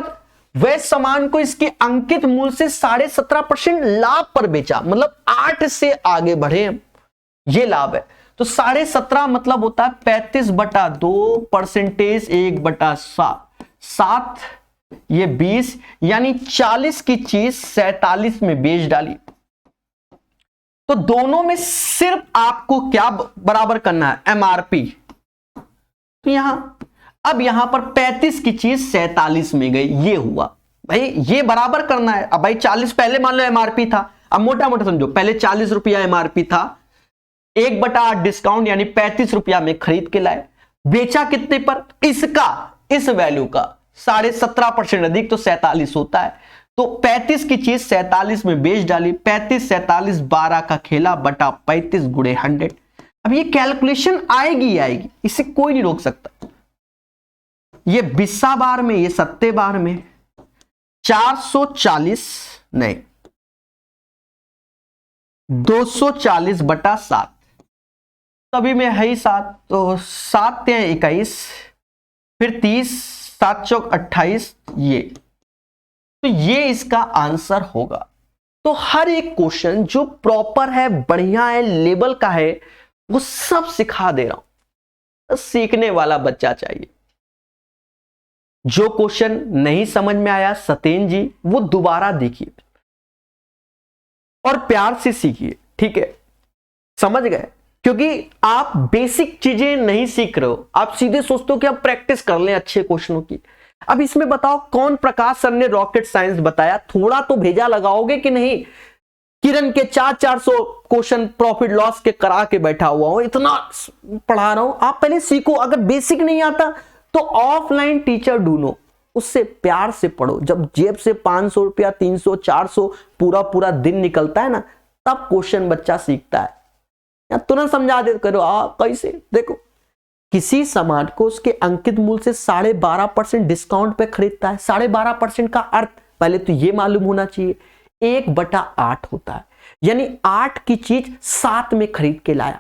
वह सामान को इसके अंकित मूल्य से 17.5% लाभ पर बेचा। मतलब 8 से आगे बढ़े हम, ये लाभ है। तो 17.5 मतलब होता है 35/2 परसेंटेज 1/7, 7 ये 20, यानी 40 की चीज 47 में बेच डाली। तो दोनों में सिर्फ आपको क्या बराबर करना है? एमआरपी। तो अब यहां पर 35 की चीज 47 में गई, ये हुआ। भाई ये बराबर करना है। अब भाई 40 पहले मान लो एमआरपी था, अब मोटा मोटा समझो, पहले 40 रुपया एमआरपी था, 1/8 डिस्काउंट यानी 35 रुपया में खरीद के लाए, बेचा कितने पर? इसका, इस वैल्यू का 17.5% अधिक तो 47 होता है। तो 35 की चीज 47 में बेच डाली, 35 47 12 का खेला बटा 35 गुणे 100। अब ये कैलकुलेशन आएगी आएगी, इसे कोई नहीं रोक सकता। ये 20 बार में, ये 70 बार में, 440 नहीं 240/7, तभी में है ही 7, तो 7 या 21, फिर 30, 7 चौक 28, ये तो ये इसका आंसर होगा। तो हर एक क्वेश्चन जो प्रॉपर है, बढ़िया है, लेवल का है, वो सब सिखा दे रहा हूं। तो सीखने वाला बच्चा चाहिए। जो क्वेश्चन नहीं समझ में आया सतेन जी, वो दोबारा देखिए और प्यार से सीखिए, ठीक है? समझ गए? क्योंकि आप बेसिक चीजें नहीं सीख रहे हो, आप सीधे सोचते हो कि आप प्रैक्टिस कर लें अच्छे क्वेश्चनों की। अब इसमें बताओ, कौन प्रकाश सर ने रॉकेट साइंस बताया? थोड़ा तो भेजा लगाओगे कि नहीं? किरण के 400 क्वेश्चन प्रॉफिट लॉस के करा के बैठा हुआ हूं, इतना पढ़ा रहा हूं, आप पहले सीखो। अगर बेसिक नहीं आता तो ऑफलाइन टीचर ढूंढो, उससे प्यार से पढ़ो। जब जेब से 500 रुपया, 300, 400 पूरा पूरा दिन निकलता है ना, तब क्वेश्चन बच्चा सीखता है। या तुरंत समझा दे करो कैसे? देखो, किसी सामान को उसके अंकित मूल्य से 12.5% डिस्काउंट पे खरीदता है। 12.5% का अर्थ पहले तो ये मालूम होना चाहिए, 1/8 होता है, यानी 8 की चीज 7 में खरीद के लाया।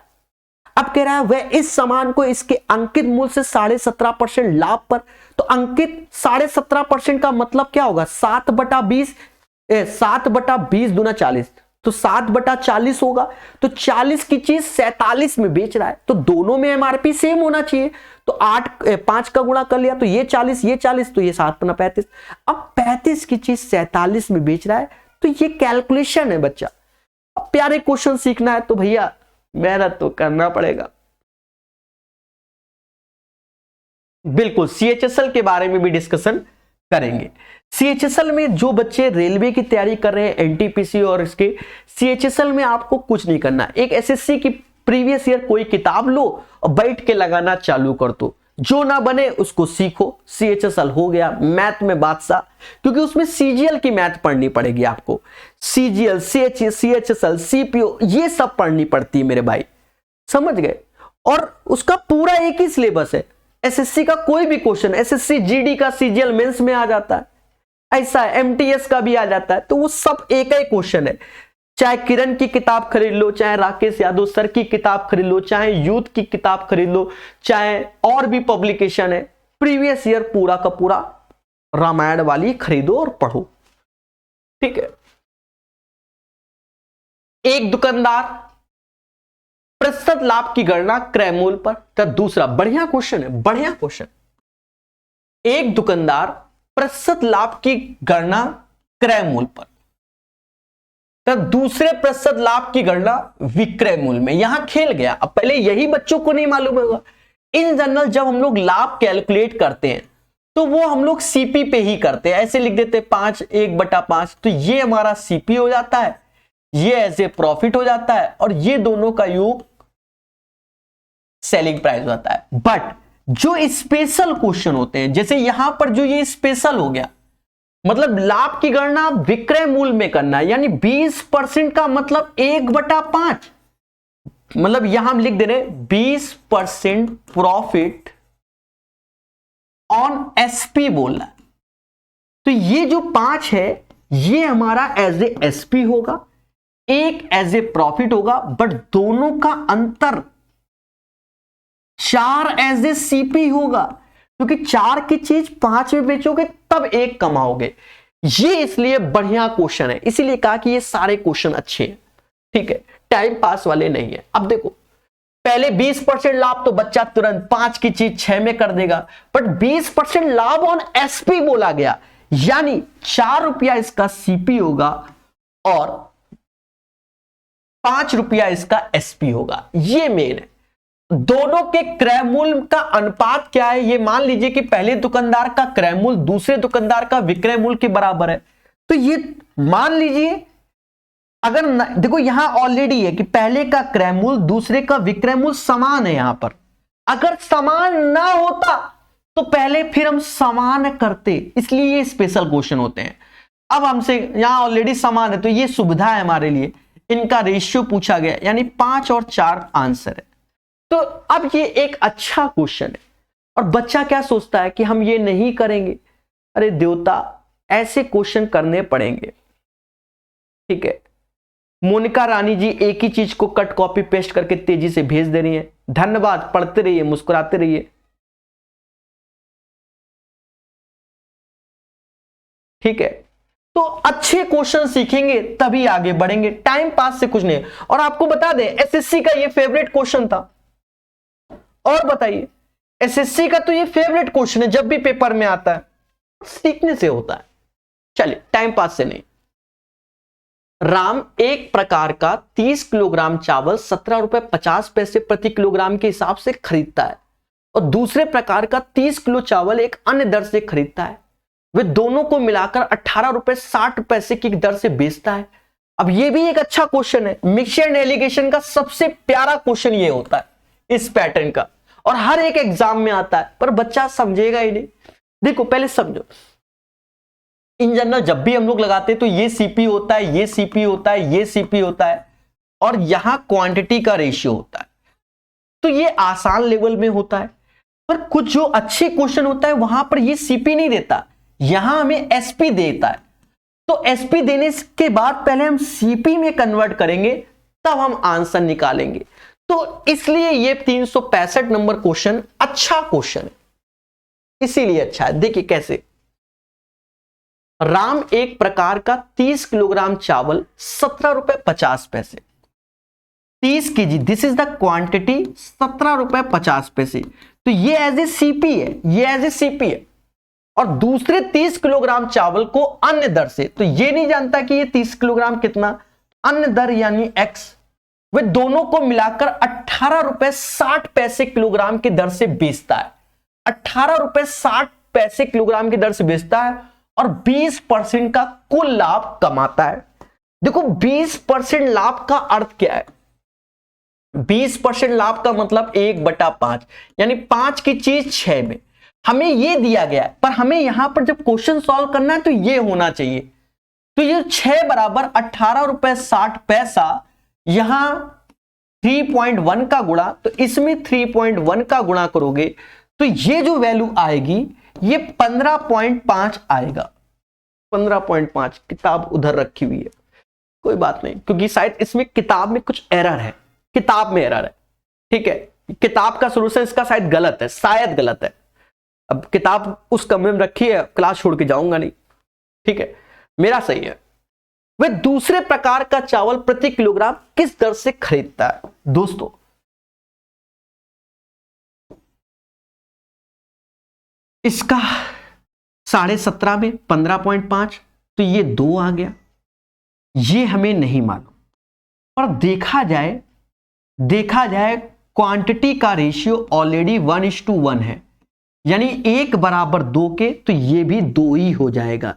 अब कह रहा है वह इस सामान को इसके अंकित मूल्य से 17.5% लाभ पर, तो अंकित 17.5% का मतलब क्या होगा? 7/20, 7/20 दूना 40, तो 7/40 होगा। तो 40 की चीज 47 में बेच रहा है, तो दोनों में एमआरपी सेम होना चाहिए। तो 5 का गुणा कर लिया, तो ये 40, तो ये 7×35। अब 35 की चीज 47 में बेच रहा है, तो ये कैलकुलेशन है बच्चा। अब प्यारे क्वेश्चन सीखना है तो भैया मेहनत तो करना पड़ेगा। बिल्कुल, सीएचएसएल के बारे में भी डिस्कशन करेंगे। सीएचएसएल में जो बच्चे रेलवे की तैयारी कर रहे हैं, एनटीपीसी और इसके, सीएचएसएल में आपको कुछ नहीं करना। एक एसएससी की प्रीवियस ईयर कोई किताब लो और बैठ के लगाना चालू कर दो, जो ना बने उसको सीखो। सीएचएसएल हो गया मैथ में बादशाह, क्योंकि उसमें सीजीएल की मैथ पढ़नी पड़ेगी आपको। सीजीएल, सीएचएसएल, सीपीओ, ये सब पढ़नी पड़ती है मेरे भाई, समझ गए? और उसका पूरा एक ही सिलेबस है। एसएससी का कोई भी क्वेश्चन, एसएससी जीडी का सीजीएल मेंस में आ जाता है, ऐसा है, एमटीएस का भी आ जाता है, तो वो सब एक ही क्वेश्चन है। चाहे किरण की किताब खरीद लो, चाहे राकेश यादव सर की किताब खरीद लो, चाहे यूथ की किताब खरीद लो, चाहे और भी पब्लिकेशन है, प्रीवियस ईयर पूरा का पूरा रामायण वाली खरीदो और पढ़ो, ठीक है? एक दुकानदार प्रतिशत लाभ की गणना क्रय मूल्य पर, तो दूसरा बढ़िया क्वेश्चन है, बढ़िया क्वेश्चन। एक दुकानदार प्रतिशत लाभ की गणना क्रय मूल्य पर, तो दूसरे प्रतिशत लाभ की गणना विक्रय मूल्य में। यहां खेल गया। अब पहले यही बच्चों को नहीं मालूम होगा। इन जनरल जब हम लोग लाभ कैलकुलेट करते हैं तो वो हम लोग सीपी पे ही करते हैं, ऐसे लिख देते हैं 5 1/5, तो ये हमारा सीपी हो जाता है, ये ऐसे प्रॉफिट हो जाता है, और ये दोनों का योग सेलिंग प्राइस होता है। बट जो स्पेशल क्वेश्चन होते हैं, जैसे यहां पर जो ये स्पेशल हो गया, मतलब लाभ की गणना विक्रय मूल्य में करना है, यानी 20% का मतलब 1/5, मतलब यहां हम लिख दे रहे 20% प्रॉफिट ऑन एसपी बोल रहा है। तो ये जो 5 है ये हमारा एज ए एसपी होगा, एक एज ए प्रॉफिट होगा, बट दोनों का अंतर 4 एज ए सीपी होगा, क्योंकि 4 की चीज 5 में बेचोगे तब 1 कमाओगे। ये इसलिए बढ़िया क्वेश्चन है, इसीलिए कहा कि ये सारे क्वेश्चन अच्छे हैं, ठीक है, टाइम पास वाले नहीं है। अब देखो पहले 20% लाभ तो बच्चा तुरंत 5 की चीज 6 में कर देगा, बट 20% लाभ ऑन एसपी बोला गया, यानी 4 रुपया इसका सीपी होगा और 5 रुपया इसका एसपी होगा। ये मेन है। दोनों के क्रय मूल्य का अनुपात क्या है, ये मान लीजिए कि पहले दुकानदार का क्रय मूल्य दूसरे दुकानदार का विक्रय मूल्य के बराबर है, तो ये मान लीजिए अगर देखो यहां ऑलरेडी है कि पहले का क्रय मूल्य दूसरे का विक्रय मूल्य समान है। यहां पर अगर समान ना होता तो पहले फिर हम समान करते, इसलिए ये स्पेशल क्वेश्चन होते हैं। अब हमसे यहां ऑलरेडी समान है तो ये सुविधा है हमारे लिए, इनका रेशियो पूछा गया, यानी 5 और 4 आंसर है। तो अब ये एक अच्छा क्वेश्चन है। और बच्चा क्या सोचता है कि हम ये नहीं करेंगे, अरे देवता ऐसे क्वेश्चन करने पड़ेंगे, ठीक है। मोनिका रानी जी एक ही चीज को कट कॉपी पेस्ट करके तेजी से भेज दे रही है, धन्यवाद, पढ़ते रहिए, मुस्कुराते रहिए, ठीक है। तो अच्छे क्वेश्चन सीखेंगे तभी आगे बढ़ेंगे, टाइम पास से कुछ नहीं। और आपको बता दें एसएससी का ये फेवरेट क्वेश्चन था, और बताइए एसएससी का तो ये फेवरेट क्वेश्चन है, जब भी पेपर में आता है सीखने से होता है। चलिए टाइम पास से नहीं। राम एक प्रकार का 30 किलोग्राम चावल 17 रुपए 50 पैसे प्रति किलोग्राम के हिसाब से खरीदता है और दूसरे प्रकार का 30 किलो चावल एक अन्य दर से खरीदता है। वे दोनों को मिलाकर 18 रुपए 60 पैसे की दर से बेचता है। अब ये भी एक अच्छा क्वेश्चन है, मिक्सचर एंड एलिगेशन का सबसे प्यारा क्वेश्चन ये होता है इस पैटर्न का, और हर एक एग्जाम में आता है, पर बच्चा समझेगा ही नहीं। देखो पहले समझो, इन जनरल जब भी हम लोग लगाते हैं तो ये सीपी होता है, ये सीपी होता है, ये सीपी होता है, और यहां क्वांटिटी का रेशियो होता है, तो ये आसान लेवल में होता है। पर कुछ जो अच्छे क्वेश्चन होता है वहां पर ये सीपी नहीं देता, यहां हमें एसपी देता है। तो एसपी देने के बाद पहले हम सीपी में कन्वर्ट करेंगे, तब हम आंसर निकालेंगे। तो इसलिए ये 365 नंबर क्वेश्चन अच्छा क्वेश्चन है, इसीलिए अच्छा है। देखिए कैसे, राम एक प्रकार का 30 किलोग्राम चावल 17 रुपए 50 पैसे, 30 KG, this is the quantity, 17 रुपए 50 पैसे, तो ये एज ए सीपी है, ये एज ए सीपी है। और दूसरे 30 किलोग्राम चावल को अन्य दर से, तो ये नहीं जानता कि ये 30 किलोग्राम कितना, अन्य दर यानी एक्स, वे दोनों को मिलाकर 18 रुपए 60 पैसे किलोग्राम की दर से बेचता है। 18 रुपए 60 पैसे किलोग्राम की दर से बेचता है और 20% का कुल लाभ कमाता है। देखो 20% लाभ का अर्थ क्या है, 20% लाभ का मतलब 1/5, यानी 5 की चीज 6 में। हमें ये दिया गया है, पर हमें यहां पर जब क्वेश्चन सॉल्व करना है तो ये होना चाहिए। तो ये 6 बराबर 18 रुपए 60 पैसा, यहां 3.1 का गुणा, तो इसमें 3.1 का गुणा करोगे तो ये जो वैल्यू आएगी ये 15.5 आएगा। 15.5, किताब उधर रखी हुई है, कोई बात नहीं, क्योंकि शायद इसमें किताब में कुछ एरर है, किताब में एरर है, ठीक है। किताब का सॉल्यूशन इसका शायद गलत है, शायद गलत है। अब किताब उस कमरे में रखी है, क्लास छोड़ के जाऊंगा नहीं, ठीक है, मेरा सही है। वह दूसरे प्रकार का चावल प्रति किलोग्राम किस दर से खरीदता है? दोस्तों इसका 17.5 में 15.5, तो ये 2 आ गया, ये हमें नहीं मालूम। पर देखा जाए क्वांटिटी का रेशियो ऑलरेडी 1:1 है, यानी 1 बराबर 2 के, तो ये भी 2 ही हो जाएगा।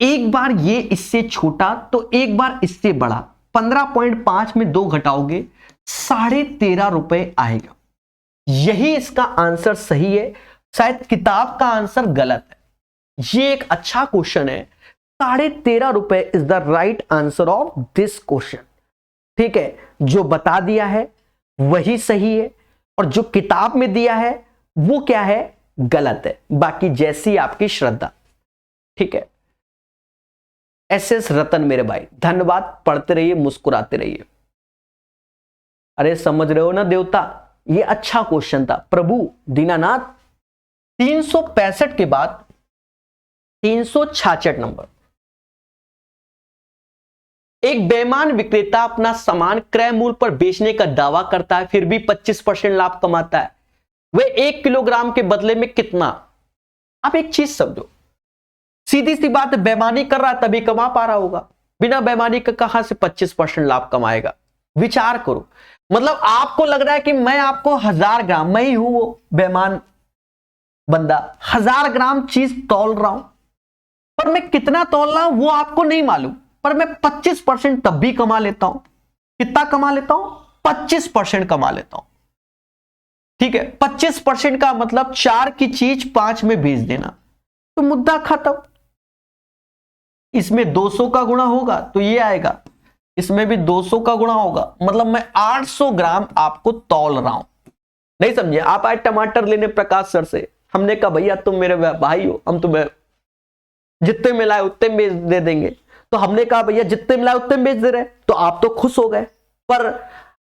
एक बार ये इससे छोटा तो एक बार इससे बड़ा, 15.5 में 2 घटाओगे 13.5 रुपए आएगा। यही इसका आंसर सही है, शायद किताब का आंसर गलत है। ये एक अच्छा क्वेश्चन है। 13.5 is the right answer of this question. ठीक है, जो बता दिया है वही सही है और जो किताब में दिया है वो क्या है, गलत है। बाकी जैसी आपकी श्रद्धा। ठीक है, एस रतन मेरे भाई, धन्यवाद। पढ़ते रहिए, मुस्कुराते रहिए। अरे समझ रहे हो ना देवता, ये अच्छा क्वेश्चन था। प्रभु दीनानाथ 365 के बाद 366 नंबर। एक बेईमान विक्रेता अपना सामान क्रय मूल्य पर बेचने का दावा करता है, फिर भी 25% लाभ कमाता है। वह 1 किलोग्राम के बदले में कितना? आप एक चीज समझो, सीधी सी बात है, बेईमानी कर रहा है तभी कमा पा रहा होगा, बिना बेईमानी के कहां से 25% लाभ कमाएगा? विचार करो। मतलब आपको लग रहा है कि मैं आपको 1000 ग्राम, मैं ही हूं वो बेईमान बंदा, 1000 ग्राम चीज तौल रहा हूं, पर मैं कितना तौल रहा हूं वो आपको नहीं मालूम, पर मैं 25% तब भी कमा लेता हूं। कितना कमा लेता हूं? 25% कमा लेता हूं। ठीक है, 25% का मतलब 4 की चीज 5 में भेज देना, तो मुद्दा खत्म। इसमें 200 का गुणा होगा तो ये आएगा, इसमें भी 200 का गुणा होगा, मतलब मैं 800 ग्राम आपको तौल रहा हूं। नहीं समझे? आप आए टमाटर लेने प्रकाश सर से, हमने कहा भैया तुम मेरे भाई हो, हम तुम्हें जितने मिलाए उतने बेच दे देंगे, तो हमने कहा भैया जितने मिलाए उतने बेच दे रहे हैं, तो आप तो खुश हो गए। पर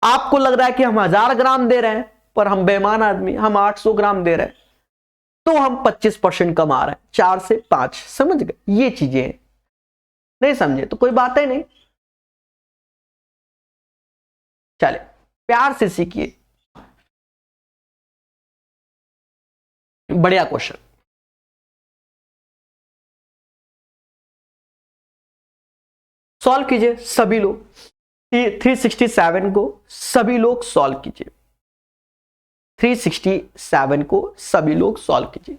आपको लग रहा है कि हम 1000 ग्राम दे रहे हैं, पर हम बेईमान आदमी, हम 800 ग्राम दे रहे हैं, तो हम 25% कमा रहे हैं, 4 से 5। समझ गए? ये चीजें हैं। नहीं समझे तो कोई बात ही नहीं, चले प्यार से सीखिए। बढ़िया क्वेश्चन। सॉल्व कीजिए सभी लोग, 367 को सभी लोग सॉल्व कीजिए, 367 को सभी लोग सॉल्व कीजिए।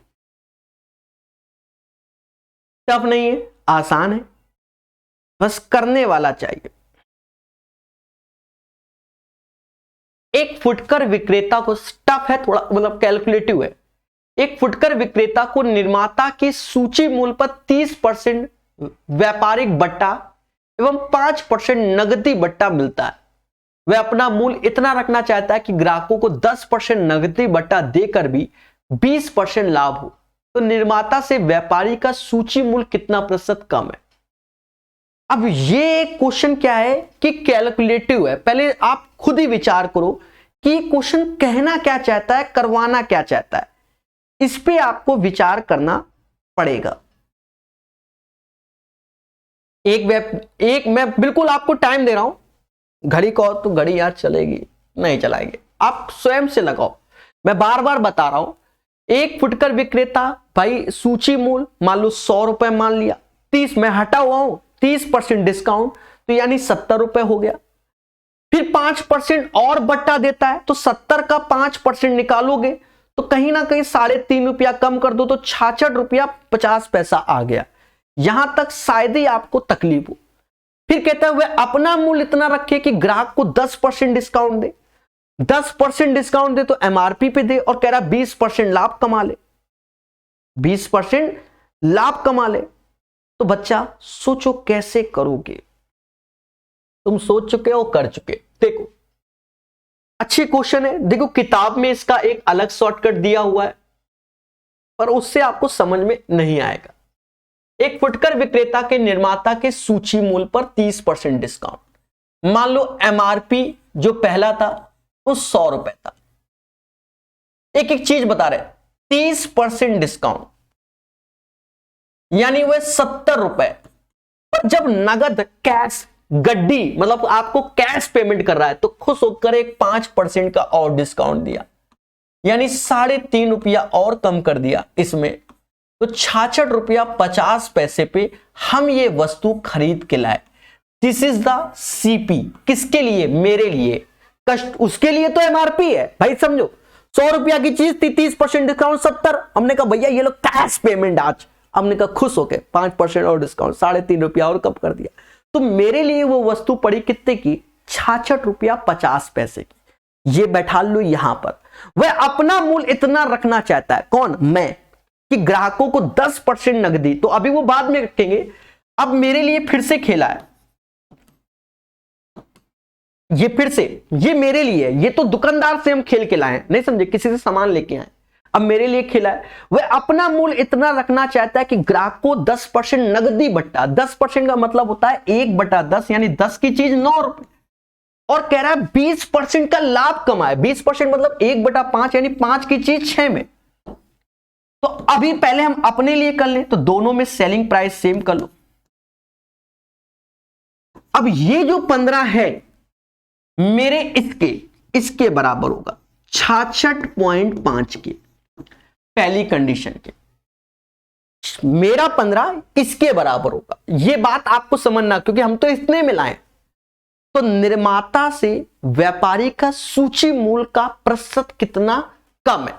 टफ नहीं है, आसान है, बस करने वाला चाहिए। एक फुटकर विक्रेता को, टफ है थोड़ा, मतलब कैलकुलेटिव है। एक फुटकर विक्रेता को निर्माता की सूची मूल्य पर 30% व्यापारिक बट्टा एवं 5% नगदी बट्टा मिलता है। वह अपना मूल्य इतना रखना चाहता है कि ग्राहकों को 10% नगदी बट्टा देकर भी 20% लाभ हो, तो निर्माता से व्यापारी का सूची मूल्य कितना प्रतिशत कम है? अब ये क्वेश्चन क्या है कि कैलकुलेटिव है। पहले आप खुद ही विचार करो कि क्वेश्चन कहना क्या चाहता है, करवाना क्या चाहता है, इस पे आपको विचार करना पड़ेगा। एक मैं बिल्कुल आपको टाइम दे रहा हूं, घड़ी को तो घड़ी आज चलेगी नहीं चलाएगी, आप स्वयं से लगाओ। मैं बार बार बता रहा हूं, एक फुटकर विक्रेता भाई सूची मूल्य मान लो 100 रुपए मान लिया, 30 मैं हटा हुआ हूं, 30% डिस्काउंट तो यानी 70 रुपए हो गया। फिर 5% और बट्टा देता है, तो 70 का 5% निकालोगे तो कहीं ना कहीं 3.5 रुपया कम कर दो तो 66 रुपया 50 पैसा आ गया। यहां तक शायद ही आपको तकलीफ हो। फिर कहता है वह अपना मूल्य इतना रखे कि ग्राहक को 10% डिस्काउंट दे, 10% डिस्काउंट दे तो एमआरपी पे दे, और कह रहा 20% लाभ कमा ले, 20% लाभ कमा ले। तो बच्चा सोचो कैसे करोगे? तुम सोच चुके हो, कर चुके। देखो अच्छी क्वेश्चन है, देखो किताब में इसका एक अलग शॉर्टकट दिया हुआ है, पर उससे आपको समझ में नहीं आएगा। एक फुटकर विक्रेता के निर्माता के सूची मूल्य पर 30% डिस्काउंट, मान लो एमआरपी जो पहला था वो 100 रुपए था, एक एक चीज बता रहे, 30% डिस्काउंट यानी वह 70 रुपए। पर जब नगद कैश गड्डी मतलब आपको कैश पेमेंट कर रहा है तो खुश होकर एक 5% का और डिस्काउंट दिया, यानी 3.5 रुपया और कम कर दिया इसमें, तो 66 रुपया 50 पैसे पे हम ये वस्तु खरीद के लाए। This is the CP. किसके लिए? मेरे लिए, कष्ट उसके लिए तो एमआरपी है भाई, समझो 100 रुपया की चीज थी, 30% डिस्काउंट 70। हमने कहा भैया ये लो कैश पेमेंट आज, हमने कहा खुश होके 5% और डिस्काउंट, 3.5 रुपया और कम कर दिया, तो मेरे लिए वो वस्तु पड़ी कितने की? 66 रुपया 50 पैसे की। ये बैठा लो यहां पर। वह अपना मूल्य इतना रखना चाहता है, कौन, मैं, कि ग्राहकों को 10% नकदी, तो अभी वो बाद में रखेंगे, अब मेरे लिए फिर से खेला है, ये फिर से, ये मेरे लिए, ये तो दुकानदार से हम खेल के लाए, नहीं समझे, किसी से सामान लेके आए, अब मेरे लिए खेला है। वह अपना मूल्य इतना रखना चाहता है कि ग्राहक को 10% नगदी बट्टा, 10% का मतलब होता है 1/10, यानी 10 की चीज 9 रुपए, और कह रहा है 20% का लाभ कमाए। 20% मतलब 1/5, यानी 5 की चीज 6 में। तो अभी पहले हम अपने लिए कर लें, तो दोनों में सेलिंग प्राइस सेम कर लो। अब ये जो 15 है मेरे इसके बराबर होगा 66.5 के, पहली कंडीशन के, मेरा 15 इसके बराबर होगा। ये बात आपको समझना, क्योंकि हम तो इतने में लाए। तो निर्माता से व्यापारी का सूची मूल्य का प्रतिशत कितना कम है?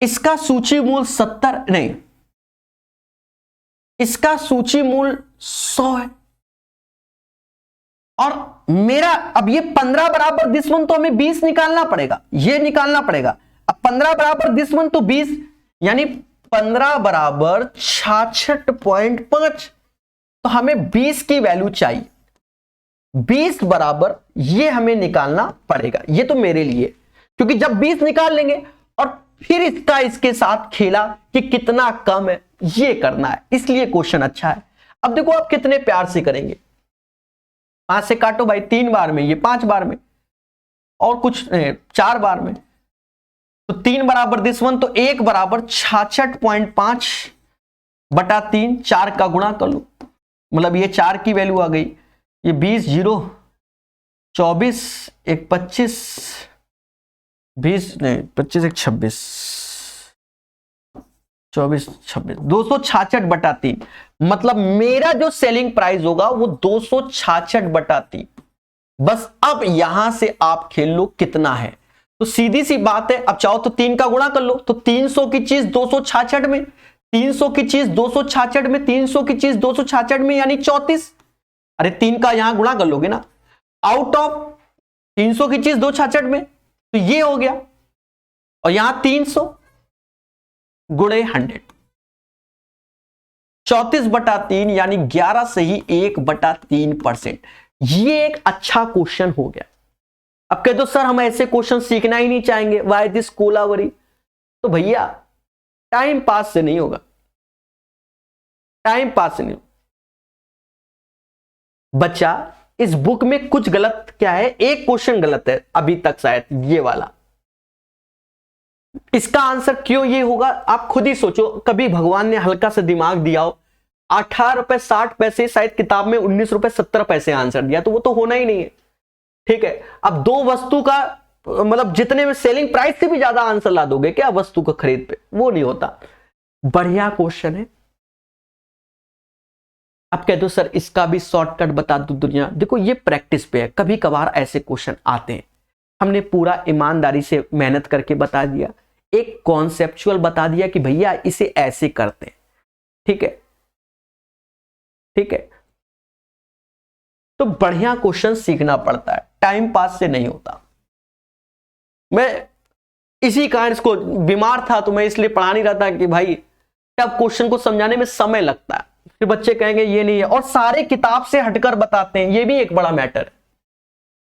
इसका सूची मूल्य 70 नहीं, इसका सूची मूल्य 100 है, और मेरा अब ये 15 बराबर दिस वन, तो हमें 20 निकालना पड़ेगा, ये निकालना पड़ेगा। अब 15 बराबर दिस वन तो 20, यानी 15 बराबर 66.5, तो हमें 20 की वैल्यू चाहिए। 20 बराबर ये हमें निकालना पड़ेगा, ये तो मेरे लिए, क्योंकि जब 20 निकाल लेंगे और फिर इसका इसके साथ खेला कि कितना कम है, ये करना है, इसलिए क्वेश्चन अच्छा है। अब देखो आप कितने प्यार से करेंगे, 5 से काटो भाई, 3 बार में, ये 5 बार में, और कुछ 4 बार में, तो 3 बराबर दिस वन, तो 1 बराबर 66.5 बटा 3, 4 का गुणा कर लो, मतलब ये 4 की वैल्यू आ गई, ये 20, 0, 24, 1 25, 20 नहीं 25, 1 26, 24 26, 266 बटा 3, मतलब मेरा जो सेलिंग प्राइस होगा वो 266 बटा 3। बस अब यहां से आप खेल लो कितना है, तो सीधी सी बात है, अब चाहो तो 3 का गुणा कर लो, तो 300 की चीज 266 में, 300 की चीज 266 में, 300 की चीज 266 में, यानी 34। अरे 3 का यहां गुणा कर लोगे ना, आउट ऑफ 300 की चीज 266 में, तो ये हो गया, और यहां 300 गुणे 100, 34 बटा 3, यानी 11 से ही 1/3%। ये एक अच्छा क्वेश्चन हो गया। अब कह दो सर हम ऐसे क्वेश्चन सीखना ही नहीं चाहेंगे, वाई दिस कोलावरी, तो भैया टाइम पास से नहीं होगा, टाइम पास से नहीं। बच्चा इस बुक में कुछ गलत क्या है, एक क्वेश्चन गलत है अभी तक शायद, ये वाला, इसका आंसर क्यों ये होगा आप खुद ही सोचो। कभी भगवान ने हल्का सा दिमाग दिया हो, 18 रुपए 60 पैसे, शायद किताब में 19 रुपए 70 पैसे आंसर दिया, तो वो तो होना ही नहीं है, ठीक है। अब 2 वस्तु का मतलब जितने में सेलिंग प्राइस से भी ज्यादा आंसर ला दोगे क्या वस्तु को खरीद पे, वो नहीं होता। बढ़िया क्वेश्चन है। अब कह दो सर इसका भी शॉर्टकट बता दो दुनिया, देखो ये प्रैक्टिस पे है, कभी कभार ऐसे क्वेश्चन आते हैं, हमने पूरा ईमानदारी से मेहनत करके बता दिया, एक कॉन्सेप्चुअल बता दिया कि भैया इसे ऐसे करते हैं, ठीक है, ठीक है। तो बढ़िया क्वेश्चन सीखना पड़ता है, टाइम पास से नहीं होता। मैं इसी कारण इसको बीमार था तो मैं इसलिए पढ़ा नहीं रहा था कि भाई अब क्वेश्चन को समझाने में समय लगता है, फिर बच्चे कहेंगे ये नहीं है, और सारे किताब से हटकर बताते हैं, ये भी एक बड़ा मैटर है।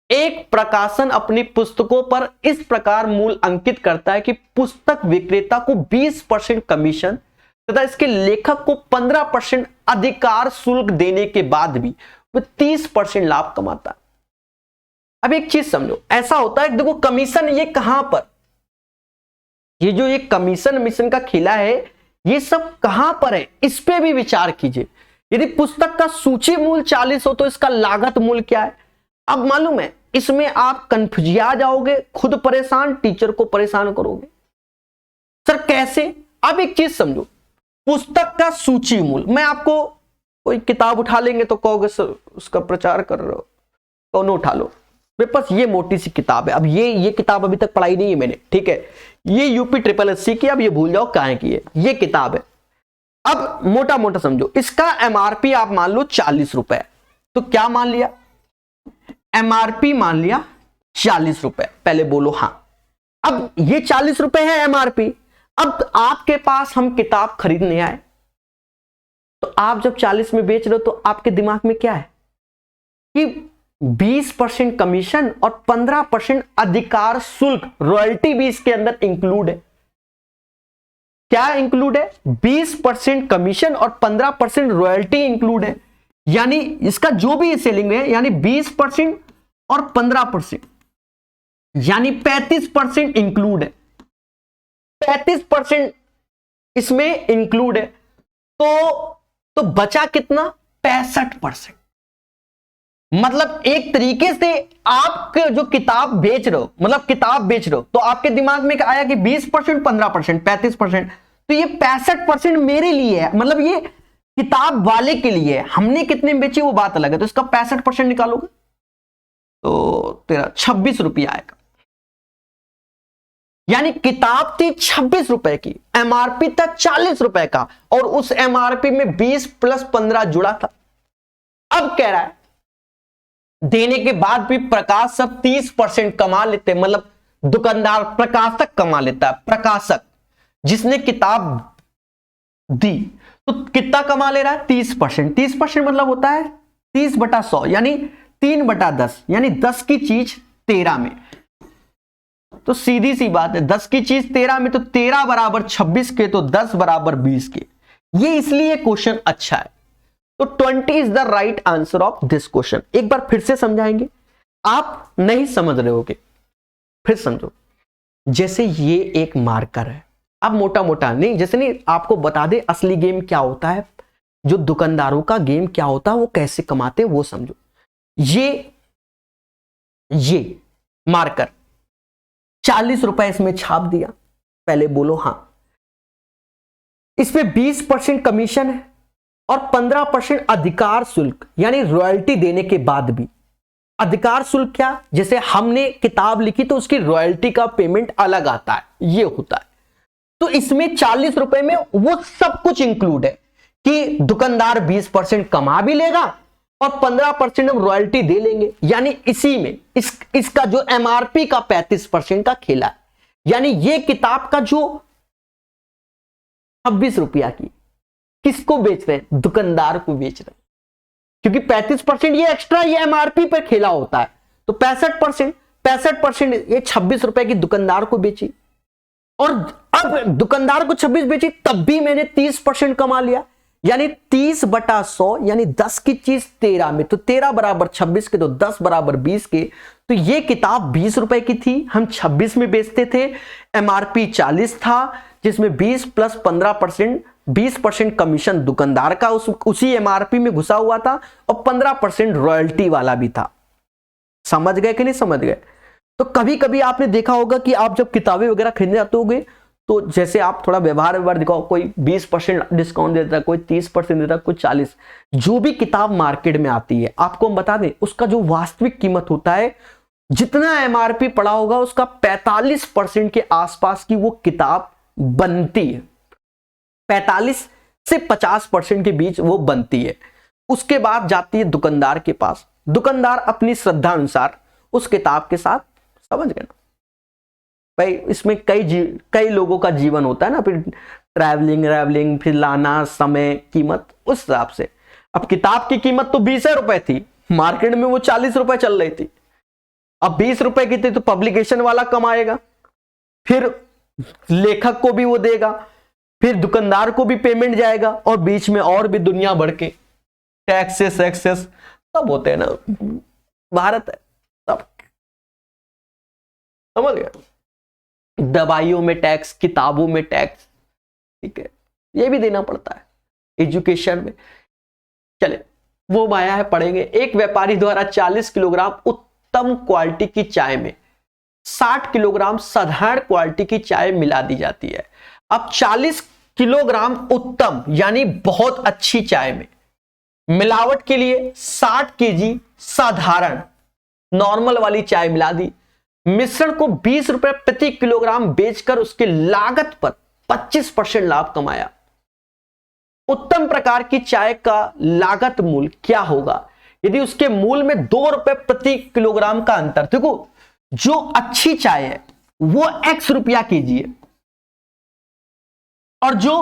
एक प्रकाशन अपनी पुस्तकों पर इस प्रकार मूल्य अंकित करता है कि पुस्तक विक्रेता को 20% कमीशन तथा इसके लेखक को 15% अधिकार शुल्क देने के बाद भी वह 30% लाभ कमाता है। अब एक चीज समझो, ऐसा होता है, देखो कमीशन ये कहां पर, ये जो ये कमीशन मिशन का खेला है ये सब कहां पर है, इस पे भी विचार कीजिए। यदि पुस्तक का सूची मूल्य 40 हो तो इसका लागत मूल्य क्या है। अब मालूम है इसमें आप कंफ्यूजिया जाओगे, खुद परेशान, टीचर को परेशान करोगे। सर कैसे? अब एक चीज समझो, पुस्तक का सूची मूल्य, मैं आपको कोई किताब उठा लेंगे तो कहोगे सर उसका प्रचार कर रहे हो, कौन उठा लो, मेरे पास ये मोटी सी किताब है। अब ये किताब अभी तक पढ़ाई नहीं है मैंने, ठीक है, ये यूपी SSS की, अब ये भूल जाओ कहां की है, ये किताब है। अब मोटा मोटा समझो, इसका MRP आप मान लो 40 रुपए, तो क्या मान लिया, MRP मान लिया 40 रुपए, पहले बोलो हाँ, अब ये 40 रुपए है एमआरपी। अब आपके पास हम किताब खरीदने आए, तो आप जब 40 में बेच रहे हो तो आपके दिमाग में क्या है कि 20% कमीशन और 15% अधिकार शुल्क रॉयल्टी भी इसके अंदर इंक्लूड है। क्या इंक्लूड है? 20% कमीशन और 15% रॉयल्टी इंक्लूड है। यानी इसका जो भी सेलिंग है, यानी 20% और 15%, यानी 35% इंक्लूड है। 35% इसमें इंक्लूड है। तो बचा कितना? 65%। मतलब एक तरीके से आप जो किताब बेच रहे हो, मतलब किताब बेच रहे हो, तो आपके दिमाग में आया कि 20%, 15%, 35%, तो ये 65% मेरे लिए है, मतलब ये किताब वाले के लिए है। हमने कितने में बेची वो बात अलग है। तो इसका 65% निकालोगे तो तेरा 26 रुपया आएगा। यानी किताब थी 26 रुपए की, एमआरपी था 40 रुपए का, और उस एमआरपी में 20 + 15 जुड़ा था। अब कह रहा है देने के बाद भी प्रकाश सब 30% कमा लेते, मतलब दुकानदार प्रकाशक कमा लेता है। प्रकाशक जिसने किताब दी तो कितना कमा ले रहा है? 30%। 30% मतलब होता है 30/100, यानी 3/10, यानी 10 की चीज 13 में। तो सीधी सी बात है, 10 की चीज 13 में, तो 13 = 26 के, तो 10 = 20 के। ये इसलिए क्वेश्चन अच्छा है। तो 20 is the right answer of this question. एक बार फिर से समझाएंगे, आप नहीं समझ रहे होगे, फिर समझो। जैसे ये एक मार्कर है, अब मोटा मोटा नहीं, जैसे नहीं आपको बता दे असली गेम क्या होता है, जो दुकानदारों का गेम क्या होता है, वो कैसे कमाते हैं वो समझो। ये मार्कर 40 रुपए इसमें छाप दिया, पहले बोलो हां। इसमें 20% कमीशन है और 15% अधिकार शुल्क, यानी रॉयल्टी देने के बाद भी। अधिकार शुल्क क्या? जैसे हमने किताब लिखी तो उसकी रॉयल्टी का पेमेंट अलग आता है, ये होता है। तो इसमें 40 रुपए में वो सब कुछ इंक्लूड है कि दुकानदार 20% कमा भी लेगा और 15% हम रॉयल्टी दे लेंगे। यानी इसी में इसका जो एमआरपी का 35% का खेला है। यानी ये किताब का जो 26 रुपया की, किसको बेच रहे हैं? दुकानदार को बेच रहे हैं, क्योंकि 35% ये एक्स्ट्रा ये एमआरपी पर खेला होता है। तो 65% ये 26 रुपए की दुकानदार को बेची, और अब दुकानदार को 26 बेची, तब भी मैंने 30% कमा लिया। यानी 30/100, यानी 10 की चीज 13 में, तो 13 = 26 के, तो 10 = 20 के। तो ये किताब 20 रुपए की थी, हम 26 में बेचते थे, एमआरपी 40 था, जिसमें 20 + 15%, 20% कमीशन दुकानदार का उसी एमआरपी में घुसा हुआ था, और 15% रॉयल्टी वाला भी था। समझ गए कि नहीं समझ गए? तो कभी कभी आपने देखा होगा कि आप जब किताबें वगैरह खरीदने जाते होगे, तो जैसे आप थोड़ा व्यवहार दिखाओ, कोई 20% डिस्काउंट देता है, कोई 30% देता है, कोई 40। जो भी किताब मार्केट में आती है, आपको हम बता दें, उसका जो वास्तविक कीमत होता है, जितना एमआरपी पड़ा होगा उसका 45% के आसपास की वो किताब बनती है। 45 से 50% के बीच वो बनती है। उसके बाद जाती है दुकानदार के पास, दुकानदार अपनी श्रद्धा अनुसार उस किताब के साथ, समझ गए ना भाई, इसमें कई लोगों का जीवन होता है ना, फिर ट्रैवलिंग, फिर लाना, समय, कीमत, उस हिसाब से। अब किताब की कीमत तो 20 रुपए थी, मार्केट में वो 40 रुपए चल रही थी। अब 20 रुपए की थी तो पब्लिकेशन वाला कमाएगा, फिर लेखक को भी वो देगा, फिर दुकानदार को भी पेमेंट जाएगा, और बीच में और भी दुनिया भर के टैक्सेस एक्सेस सब होते हैं ना, भारत है सब, समझ गया? दवाइयों में टैक्स, किताबों में टैक्स, ठीक है, ये भी देना पड़ता है, एजुकेशन में। चले वो माया है, पढ़ेंगे। एक व्यापारी द्वारा 40 किलोग्राम उत्तम क्वालिटी की चाय में 60 किलोग्राम साधारण क्वालिटी की चाय मिला दी जाती है। अब 40 किलोग्राम उत्तम यानी बहुत अच्छी चाय में मिलावट के लिए 60 केजी साधारण नॉर्मल वाली चाय मिला दी। मिश्रण को 20 रुपए प्रति किलोग्राम बेचकर उसके लागत पर 25% लाभ कमाया। उत्तम प्रकार की चाय का लागत मूल्य क्या होगा यदि उसके मूल्य में 2 रुपए प्रति किलोग्राम का अंतर। देखो, जो अच्छी चाय है वो x रुपया केजी है, और जो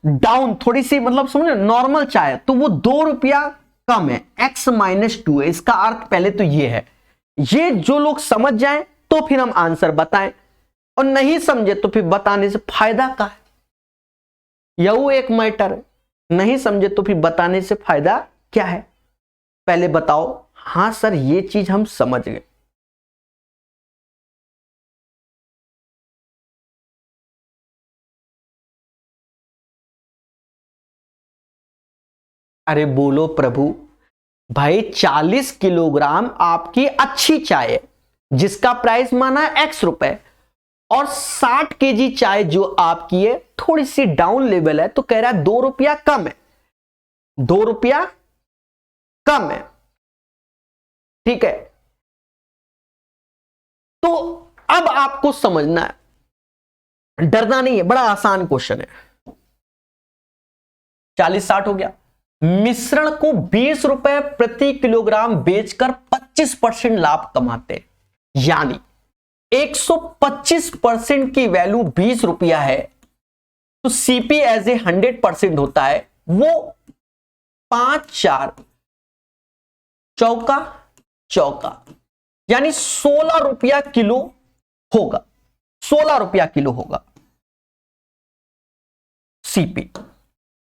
डाउन थोड़ी सी मतलब समझे नॉर्मल चाय तो वो 2 रुपया कम है, x-2 है। इसका अर्थ पहले तो ये है। ये जो लोग समझ जाएं तो फिर हम आंसर बताएं, और नहीं समझे तो फिर बताने से फायदा क्या है, यह एक मैटर है। नहीं समझे तो फिर बताने से फायदा क्या है, पहले बताओ। हां सर ये चीज हम समझ गए। अरे बोलो प्रभु भाई, 40 किलोग्राम आपकी अच्छी चाय है जिसका प्राइस माना है x रुपए, और 60 केजी चाय जो आपकी है थोड़ी सी डाउन लेवल है तो कह रहा है 2 रुपया कम है, 2 रुपया कम है, ठीक है। तो अब आपको समझना है, डरना नहीं है, बड़ा आसान क्वेश्चन है। 40-60 हो गया। मिश्रण को 20 रुपए प्रति किलोग्राम बेचकर 25% लाभ कमाते हैं, यानी 125% की वैल्यू 20 रुपया है, तो सीपी एज ए 100% होता है, वो 5-4 चौका चौका यानी 16 रुपया किलो होगा, 16 रुपया किलो होगा सीपी।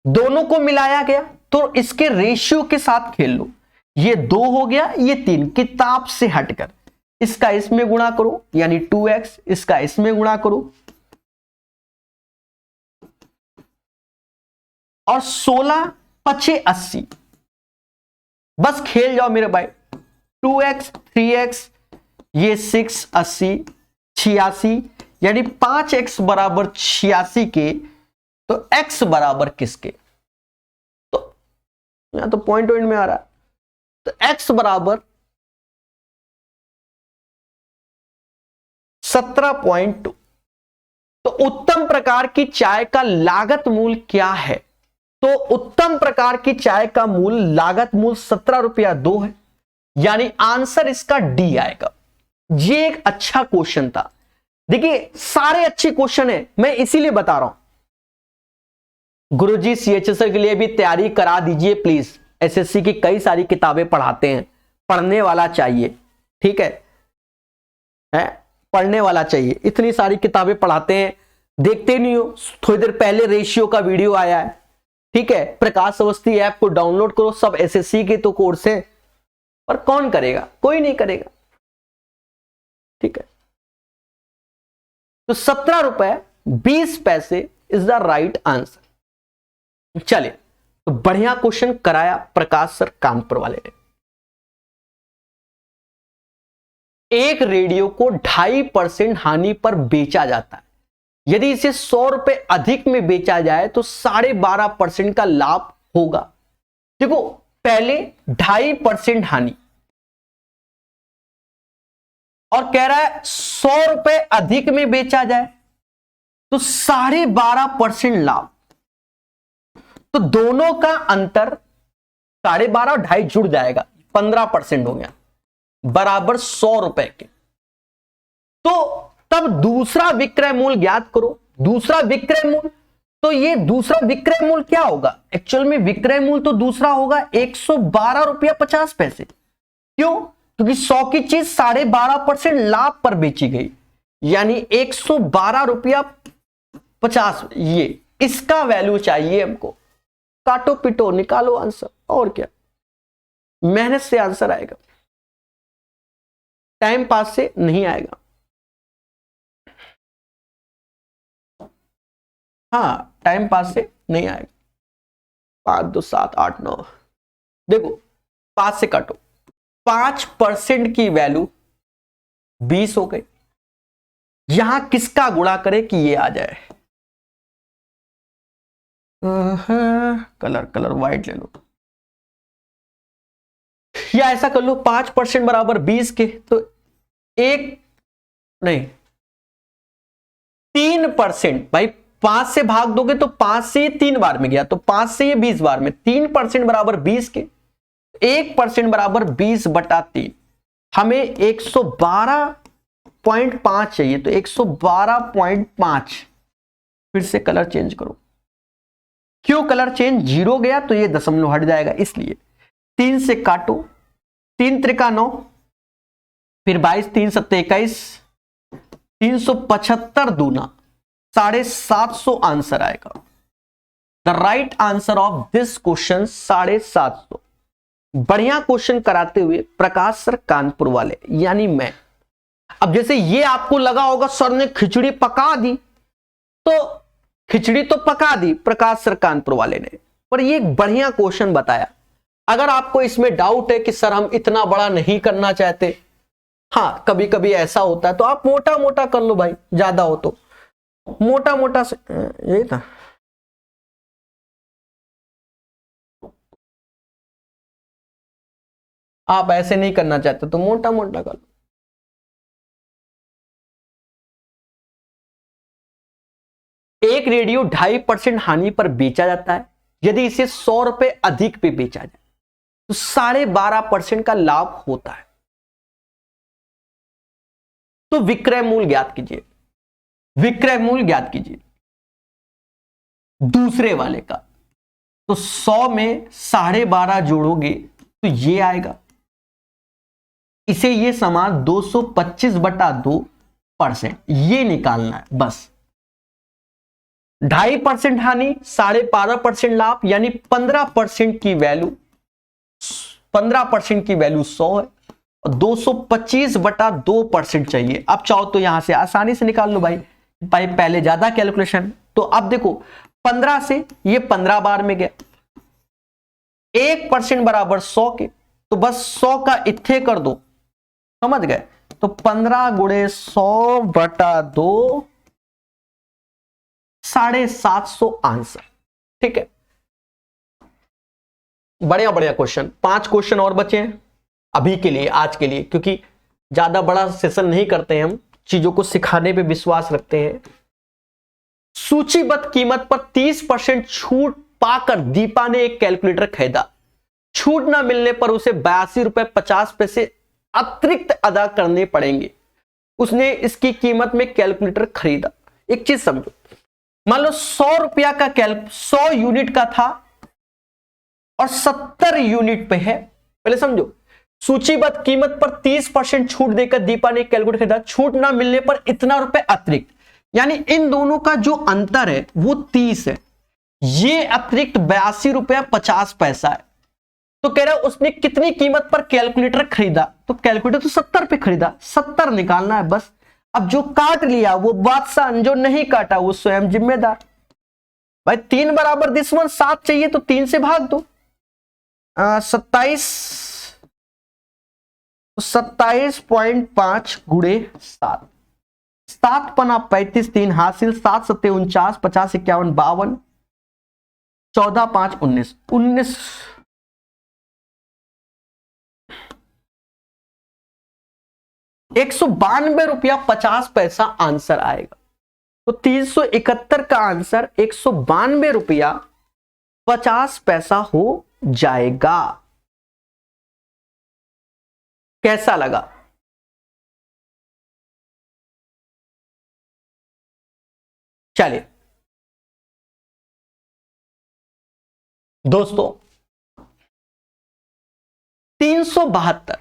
दोनों को मिलाया गया तो इसके रेशियो के साथ खेल लो, ये 2 हो गया, ये 3, किताब से हटकर इसका इसमें गुणा करो यानी 2x, इसका इसमें गुणा करो, और 16-5 80, बस खेल जाओ मेरे भाई। 2x 3x, ये 6 80 86, यानी 5x बराबर 86 के, तो x बराबर किसके, तो यहां तो पॉइंट में आ रहा है, तो x बराबर 17.2। तो उत्तम प्रकार की चाय का लागत मूल्य क्या है, तो उत्तम प्रकार की चाय का मूल्य लागत मूल्य 17 रुपया 2 है, यानी आंसर इसका डी आएगा। ये एक अच्छा क्वेश्चन था। देखिए सारे अच्छे क्वेश्चन है, मैं इसीलिए बता रहा हूं। गुरुजी सीएचएसएल के लिए भी तैयारी करा दीजिए प्लीज, एसएससी की कई सारी किताबें पढ़ाते हैं, पढ़ने वाला चाहिए, ठीक है, पढ़ने वाला चाहिए। इतनी सारी किताबें पढ़ाते हैं, देखते नहीं हो। थोड़ी देर पहले रेशियो का वीडियो आया है, ठीक है, प्रकाश अवस्थी ऐप को डाउनलोड करो, सब एसएससी के तो कोर्स है, पर कौन करेगा, कोई नहीं करेगा, ठीक है। तो 17 रुपए 20 पैसे इज द राइट आंसर। चलिए, तो बढ़िया क्वेश्चन कराया प्रकाश सर कानपुर वाले ने। एक रेडियो को 2.5% हानि पर बेचा जाता है, यदि इसे 100 रुपए अधिक में बेचा जाए तो 12.5% का लाभ होगा। देखो पहले 2.5% हानि, और कह रहा है 100 रुपए अधिक में बेचा जाए तो 12.5% लाभ, तो दोनों का अंतर 12.5 और 2.5 जुड़ जाएगा, 15% हो गया, बराबर 100 रुपए के। तो तब दूसरा विक्रय मूल्य ज्ञात करो। दूसरा विक्रय मूल्य, तो ये दूसरा विक्रय मूल्य क्या होगा, एक्चुअल में विक्रय मूल्य तो दूसरा होगा 112 रुपया 50 पैसे। क्यों, क्योंकि 100 की चीज 12.5% लाभ पर बेची गई, यानी 112 रुपया 50। ये इसका वैल्यू चाहिए हमको, काटो पिटो निकालो आंसर, और क्या, मेहनत से आंसर आएगा, टाइम पास से नहीं आएगा। हाँ टाइम पास से नहीं आएगा। 5 2 7 8 9, देखो 5 से काटो, 5% की वैल्यू 20 हो गई। यहां किसका गुणा करे कि ये आ जाए, कलर व्हाइट ले लो, या ऐसा कर लो 5% बराबर 20 के, तो 3% भाई, 5 से भाग दोगे तो 5 से ये 3 बार में गया, तो 5 से ये 20 बार में, 3% बराबर 20 के, 1% बराबर 20/3, हमें 112 0.5 चाहिए, तो 112.5। फिर से कलर चेंज करो। क्यों कलर चेंज? 0 गया तो ये दशमलव हट जाएगा, इसलिए 3 से काटो, 3 त्रिका 9, फिर 22, 3 सत्ते 21, 375 दूना 750 आंसर आएगा। The right answer of this question 750। बढ़िया क्वेश्चन कराते हुए प्रकाश सर कानपुर वाले, यानी मैं। अब जैसे ये आपको लगा होगा सर ने खिचड़ी पका दी, तो खिचड़ी तो पका दी प्रकाश सर कानपुर वाले ने, पर ये एक बढ़िया क्वेश्चन बताया। अगर आपको इसमें डाउट है कि सर हम इतना बड़ा नहीं करना चाहते, हाँ कभी कभी ऐसा होता है, तो आप मोटा मोटा कर लो भाई, ज्यादा हो तो मोटा मोटा से यही था। आप ऐसे नहीं करना चाहते तो मोटा मोटा कर लो। एक रेडियो 2.5% हानि पर बेचा जाता है। यदि इसे 100 रुपए अधिक पे बेचा जाए तो 12.5% का लाभ होता है। तो विक्रय मूल्य ज्ञात कीजिए। विक्रय मूल्य ज्ञात कीजिए दूसरे वाले का। तो 100 में 12.5 जोड़ोगे तो ये आएगा। इसे ये समान 225/2% ये निकालना है बस। 2.5% हानि, 12.5% लाभ, यानी 15% की वैल्यू 15% की वैल्यू 100 है और 225/2% चाहिए। अब चाहो तो यहां से आसानी से निकाल लो भाई पहले ज्यादा कैलकुलेशन। तो अब देखो 15 से ये 15 बार में गया, 1% बराबर 100 के, तो बस 100 का इत्थे कर दो, समझ गए। तो 15 गुणे 100/2 750 आंसर। ठीक है, बढ़िया बढ़िया क्वेश्चन। 5 क्वेश्चन और बचे हैं अभी के लिए, आज के लिए, क्योंकि ज्यादा बड़ा सेशन नहीं करते हैं हम, चीजों को सिखाने पे विश्वास रखते हैं। सूचीबद्ध कीमत पर 30% छूट पाकर दीपा ने एक कैलकुलेटर खरीदा। छूट ना मिलने पर उसे 82 रुपए 50 पैसे अतिरिक्त अदा करने पड़ेंगे। उसने इसकी कीमत में कैलकुलेटर खरीदा। एक चीज समझो, मान लो 100 रुपया का 100 यूनिट का था और 70 यूनिट पे है। पहले समझो, सूचीबद्ध कीमत पर 30% छूट देकर दीपा ने कैलकुलेटर खरीदा। छूट ना मिलने पर इतना रुपए अतिरिक्त, यानी इन दोनों का जो अंतर है वो 30 है, ये अतिरिक्त 82 रुपया 50 पैसा है। तो कह रहा है उसने कितनी कीमत पर कैलकुलेटर खरीदा, तो कैलकुलेटर तो 70 पे खरीदा, 70 निकालना है बस। अब जो काट लिया वो बादशाह, जो नहीं काटा वो स्वयं जिम्मेदार। भाई 3 बराबर दिसवन 7 चाहिए तो 3 से भाग दो। 27.5 गुणे 7, 7 पना 35, 3 हासिल, 7 सत्ते 49, 50 51 52, 14 5 19, 192 रुपया 50 पैसा आंसर आएगा। तो 371 का आंसर 192 रुपया 50 पैसा हो जाएगा। कैसा लगा? चलिए दोस्तों, 372।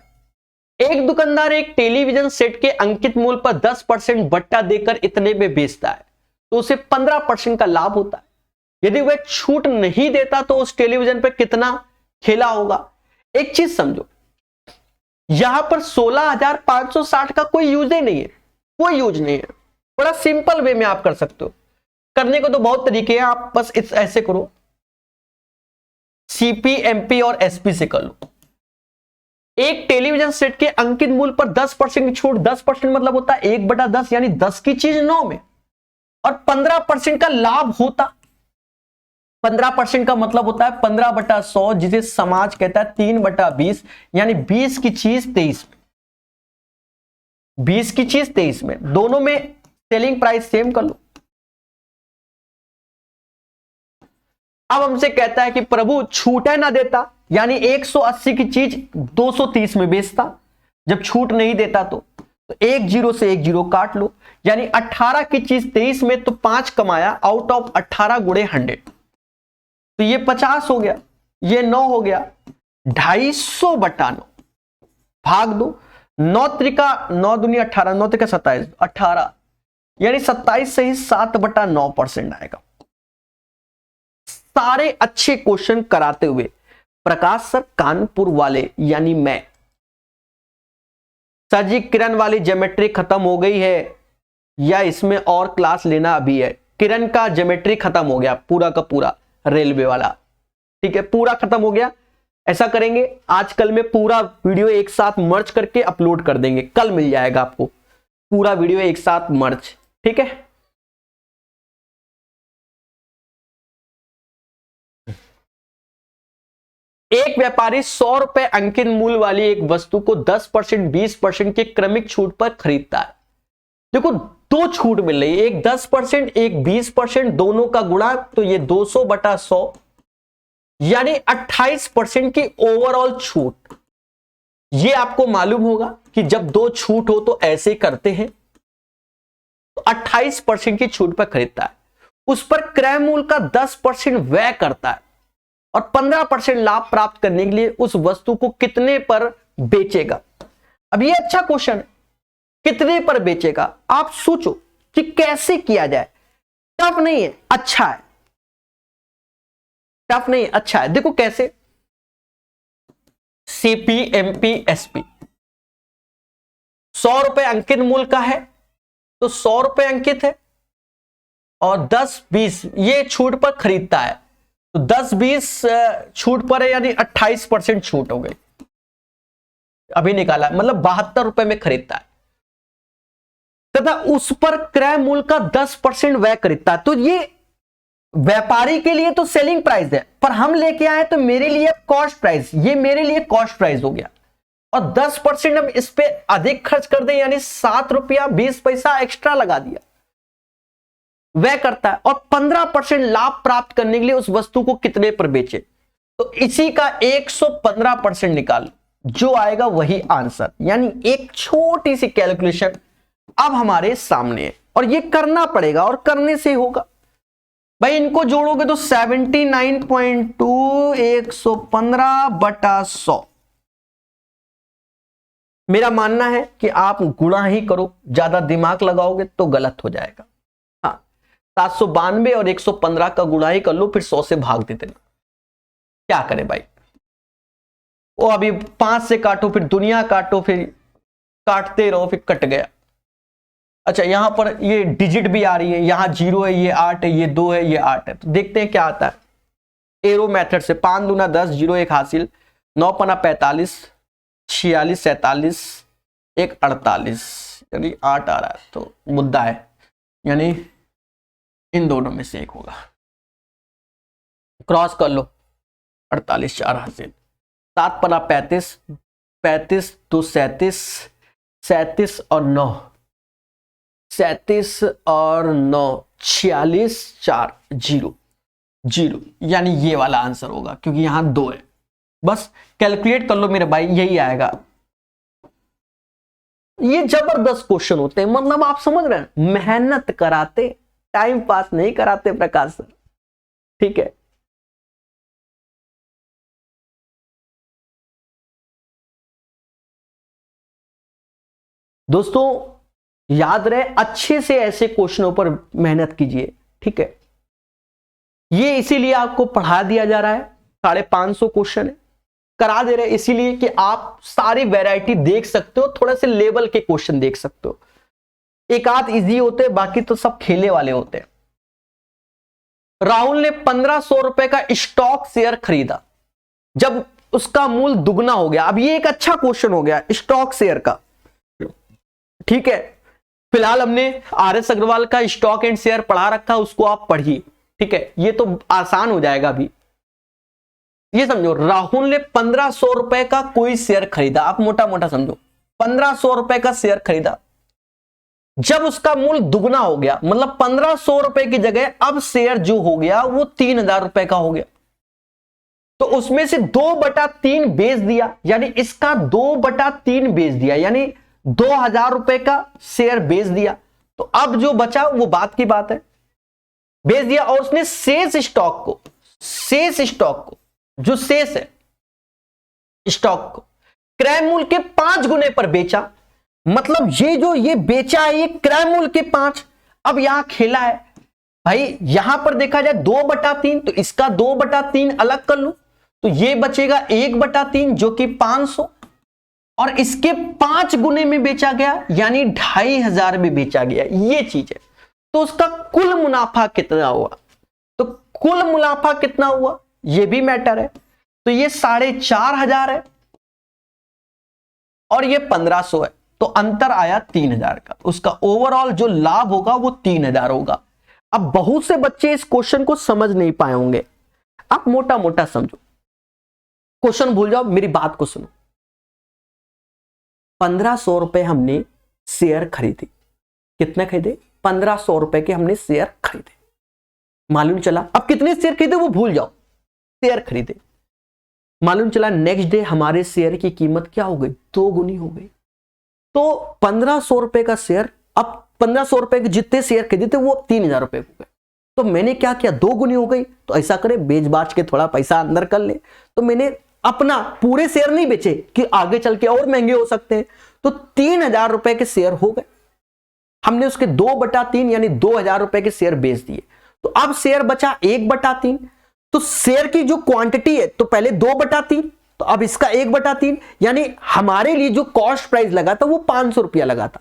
एक दुकानदार एक टेलीविजन सेट के अंकित मूल्य पर 10% बट्टा देकर इतने में बेचता है, तो उसे 15% का लाभ होता है। यदि वह छूट नहीं देता तो उस टेलीविजन पर कितना खेला होगा? एक चीज समझो, यहां पर 16,560 का कोई यूज ही नहीं है, कोई यूज नहीं है। बड़ा सिंपल वे में आप कर सकते हो। करने को तो बहुत तरीके हैं, आप बस ऐसे करो, सीपी, एमपी और एसपी से कर लो। एक टेलीविजन सेट के अंकित मूल्य पर 10% की छूट, 10% मतलब होता है 1/10, यानी 10 की चीज 9 में, और 15% का लाभ होता। 15% का मतलब होता है 15/100, जिसे समाज कहता है 3/20, यानी 20 की चीज 23 में, 20 की चीज 23 में। दोनों में सेलिंग प्राइस सेम कर लो। अब हमसे कहता है कि प्रभु छूटे ना देता, यानी 180 की चीज 230 में बेचता, जब छूट नहीं देता तो तो एक जीरो से एक जीरो काट लो, यानी 18 की चीज 23 में तो 5 कमाया आउट ऑफ 18 गुणे 100, तो ये 50 हो गया, ये 9 हो गया, 250 बटा 9 भाग दो, 9 त्रिका 9 दूनी 18, 9 त्रिका 27, 18 यानी 27 से ही 7/9% आएगा। सारे अच्छे क्वेश्चन कराते हुए प्रकाश सर कानपुर वाले यानी मैं, सर जी किरण वाली ज्योमेट्री खत्म हो गई है या इसमें और क्लास लेना अभी है? किरण का ज्योमेट्री खत्म हो गया पूरा का पूरा, रेलवे वाला, ठीक है, पूरा खत्म हो गया। ऐसा करेंगे आज कल में पूरा वीडियो एक साथ मर्ज करके अपलोड कर देंगे, कल मिल जाएगा आपको पूरा वीडियो एक साथ मर्ज, ठीक है। एक व्यापारी 100 रुपए अंकित मूल्य वाली एक वस्तु को 10%, 20% की क्रमिक छूट पर खरीदता है। देखो दो छूट मिल रही है, एक 10%, एक 20%, दोनों का गुणा, तो ये 200/100 यानी 28% की ओवरऑल छूट। ये आपको मालूम होगा कि जब दो छूट हो तो ऐसे करते हैं, तो 28% की छूट पर खरीदता है, उस पर क्रय मूल्य का 10% व्यय करता है और 15% लाभ प्राप्त करने के लिए उस वस्तु को कितने पर बेचेगा। अब ये अच्छा क्वेश्चन है, कितने पर बेचेगा। आप सोचो कि कैसे किया जाए, टफ नहीं है, अच्छा है, टफ नहीं है, अच्छा है। देखो कैसे, CPMPSP 100 रुपए अंकित मूल्य का है, तो 100 रुपए अंकित है और 10-20 ये छूट पर खरीदता है, तो 10-20 छूट पर है यानी 28% छूट हो गई, अभी निकाला, मतलब 72 रुपए में खरीदता है तथा उस पर क्रय मूल्य का 10% व्यय खरीदता है। तो ये व्यापारी के लिए तो सेलिंग प्राइस है, पर हम लेके आए तो मेरे लिए कॉस्ट प्राइस, ये मेरे लिए कॉस्ट प्राइस हो गया और 10% अब इस पे अधिक खर्च कर दे यानी 7 रुपया 20 पैसा एक्स्ट्रा लगा दिया, वह करता है और 15% लाभ प्राप्त करने के लिए उस वस्तु को कितने पर बेचे, तो इसी का 115% निकाल, जो आएगा वही आंसर। यानी एक छोटी सी कैलकुलेशन अब हमारे सामने है और ये करना पड़ेगा और करने से होगा भाई। इनको जोड़ोगे तो 79.2 115/100। मेरा मानना है कि आप गुणा ही करो, ज्यादा दिमाग लगाओगे तो गलत हो जाएगा। 792 और 115 का गुणा ही कर लो, फिर 100 से भाग देते ना, क्या करें भाई। वो अभी 5 से काटो, फिर दुनिया काटो, फिर काटते रहो, फिर कट गया। अच्छा यहां पर ये डिजिट भी आ रही है, यहां 0 है, ये 8 है, ये 2 है, ये 8 है, तो देखते हैं क्या आता है एरो मेथड से। 5 दूना 10, 0 1 हासिल, 9 पना 45, 46 47, 1 48 यानी 8 आ रहा है, तो मुद्दा है, यानी इन दोनों में से एक होगा। क्रॉस कर लो, 48 4 हासिल, 7 पना 35, 35 2 37, 37 और 9, 37 और 9 46 4 0 0 यानी ये वाला आंसर होगा, क्योंकि यहां 2 है। बस कैलकुलेट कर लो मेरे भाई, यही आएगा। ये जबरदस्त क्वेश्चन होते हैं, मतलब आप समझ रहे हैं, मेहनत कराते, टाइम पास नहीं कराते प्रकाश सर, ठीक है। दोस्तों याद रहे, अच्छे से ऐसे क्वेश्चनों पर मेहनत कीजिए, ठीक है। ये इसीलिए आपको पढ़ा दिया जा रहा है, 550 क्वेश्चन है, करा दे रहे इसीलिए कि आप सारी वैरायटी देख सकते हो, थोड़े से लेवल के क्वेश्चन देख सकते हो। एक आध इजी होते, बाकी तो सब खेले वाले होते हैं। राहुल ने 1500 रुपए का स्टॉक शेयर खरीदा जब उसका मूल्य दुगना हो गया। अब ये एक अच्छा क्वेश्चन हो गया स्टॉक शेयर का, ठीक है। फिलहाल हमने RS अग्रवाल का स्टॉक एंड शेयर पढ़ा रखा, उसको आप पढ़िए, ठीक है, ये तो आसान हो जाएगा। अभी ये समझो, राहुल ने 1500 रुपए का कोई शेयर खरीदा, आप मोटा मोटा समझो 1500 रुपए का शेयर खरीदा, जब उसका मूल्य दुगना हो गया, मतलब 1500 रुपए की जगह अब शेयर जो हो गया वो 3000 रुपए का हो गया, तो उसमें से 2/3 बेच दिया, यानी इसका 2/3 बेच दिया, यानी 2,000 रुपए का शेयर बेच दिया, तो अब जो बचा वो बात की बात है, बेच दिया और उसने शेष स्टॉक को जो शेष है स्टॉक को क्रय मूल्य के 5 गुने पर बेचा। मतलब ये बेचा है ये क्रय मूल्य के 5। अब यहां खेला है भाई, यहां पर देखा जाए 2/3, तो इसका 2/3 अलग कर लो तो ये बचेगा 1/3 जो कि 500, और इसके 5 गुने में बेचा गया यानी 2,500 में बेचा गया, ये चीज है। तो उसका कुल मुनाफा कितना हुआ, तो कुल मुनाफा कितना हुआ ये भी मैटर है। तो ये 4,500 है और ये 1,500 है, तो अंतर आया 3,000 का। उसका ओवरऑल जो लाभ होगा वो 3,000 होगा। अब बहुत से बच्चे इस क्वेश्चन को समझ नहीं पाए होंगे, आप मोटा मोटा समझो, क्वेश्चन भूल जाओ, मेरी बात को सुनो। 1,500 रुपए हमने शेयर खरीदे, कितने खरीदे, 1,500 रुपए के हमने शेयर खरीदे, मालूम चला। अब कितने शेयर खरीदे वो भूल जाओ, शेयर खरीदे, मालूम चला नेक्स्ट डे हमारे शेयर की कीमत क्या हो गई, 2 गुनी हो गई। तो 1,500 रुपए का शेयर, अब 1,500 रुपए के जितने शेयर खरीदे थे वो 3,000 रुपए हो गए। तो मैंने क्या किया, 2 गुनी हो गई, तो ऐसा करे बेच बाच के थोड़ा पैसा अंदर कर ले। तो मैंने अपना पूरे शेयर नहीं बेचे कि आगे चल के और महंगे हो सकते हैं, तो 3,000 रुपए के शेयर हो गए, हमने उसके 2/3 यानी 2,000 रुपए के शेयर बेच दिए। तो अब शेयर बचा 1/3, तो शेयर की जो क्वांटिटी है तो पहले 2/3, तो अब इसका 1/3 यानी हमारे लिए जो कॉस्ट प्राइस लगा था वो 500 रुपया लगा था,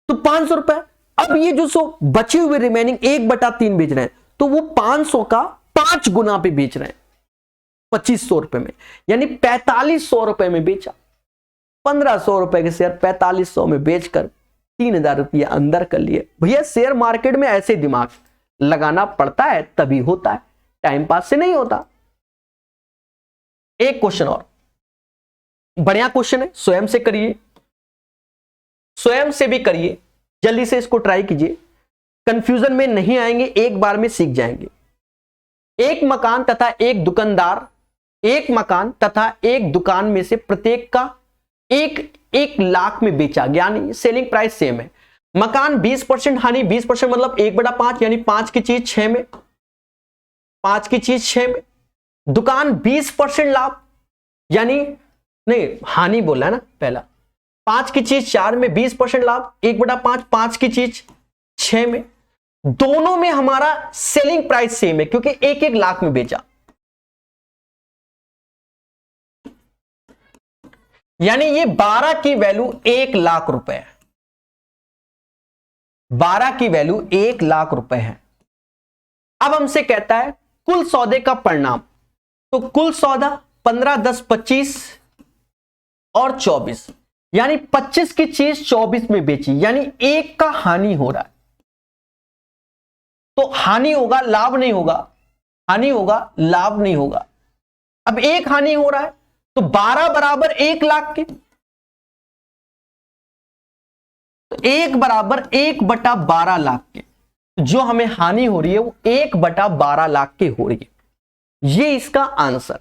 तो 500 रुपए। अब ये जो बचे हुए रिमेनिंग 1/3 बेच रहे हैं, तो वो 500 का 5 गुना पे बेच रहे हैं 2,500 रुपए में, यानी 4,500 रुपए में बेचा। 1,500 रुपए के शेयर 4,500 में बेचकर 3,000 रुपया अंदर कर लिए। भैया शेयर मार्केट में ऐसे दिमाग लगाना पड़ता है, तभी होता है, टाइम पास से नहीं होता। एक क्वेश्चन और, बढ़िया क्वेश्चन है, स्वयं से करिए, स्वयं से भी करिए, जल्दी से इसको ट्राई कीजिए, कंफ्यूजन में नहीं आएंगे, एक बार में सीख जाएंगे। एक मकान तथा एक दुकानदार, एक मकान तथा एक दुकान में से प्रत्येक का 1 लाख में बेचा, यानी सेलिंग प्राइस सेम है। मकान 20% हानि, 20% मतलब 1/5 यानी 5 की चीज 6 में, 5 की चीज 6 में। दुकान 20% लाभ, यानी नहीं हानि बोला है ना पहला, 5 की चीज 4 में, 20% लाभ, 1/5, 5 की चीज 6 में। दोनों में हमारा सेलिंग प्राइस सेम है क्योंकि 1 लाख में बेचा, यानी ये 12 की वैल्यू 1 लाख रुपए है, 12 की वैल्यू 1 लाख रुपए है। अब हमसे कहता है कुल सौदे का परिणाम, तो कुल सौदा 15, 10, 25 और 24, यानी 25 की चीज 24 में बेची, यानी 1 का हानि हो रहा है। तो हानि होगा, लाभ नहीं होगा, हानि होगा, लाभ नहीं होगा। अब 1 हानि हो रहा है, तो 12 बराबर 1 लाख के, तो 1 बराबर 1/12 लाख के, जो हमें हानि हो रही है वो 1/12 लाख की हो रही है। ये इसका आंसर।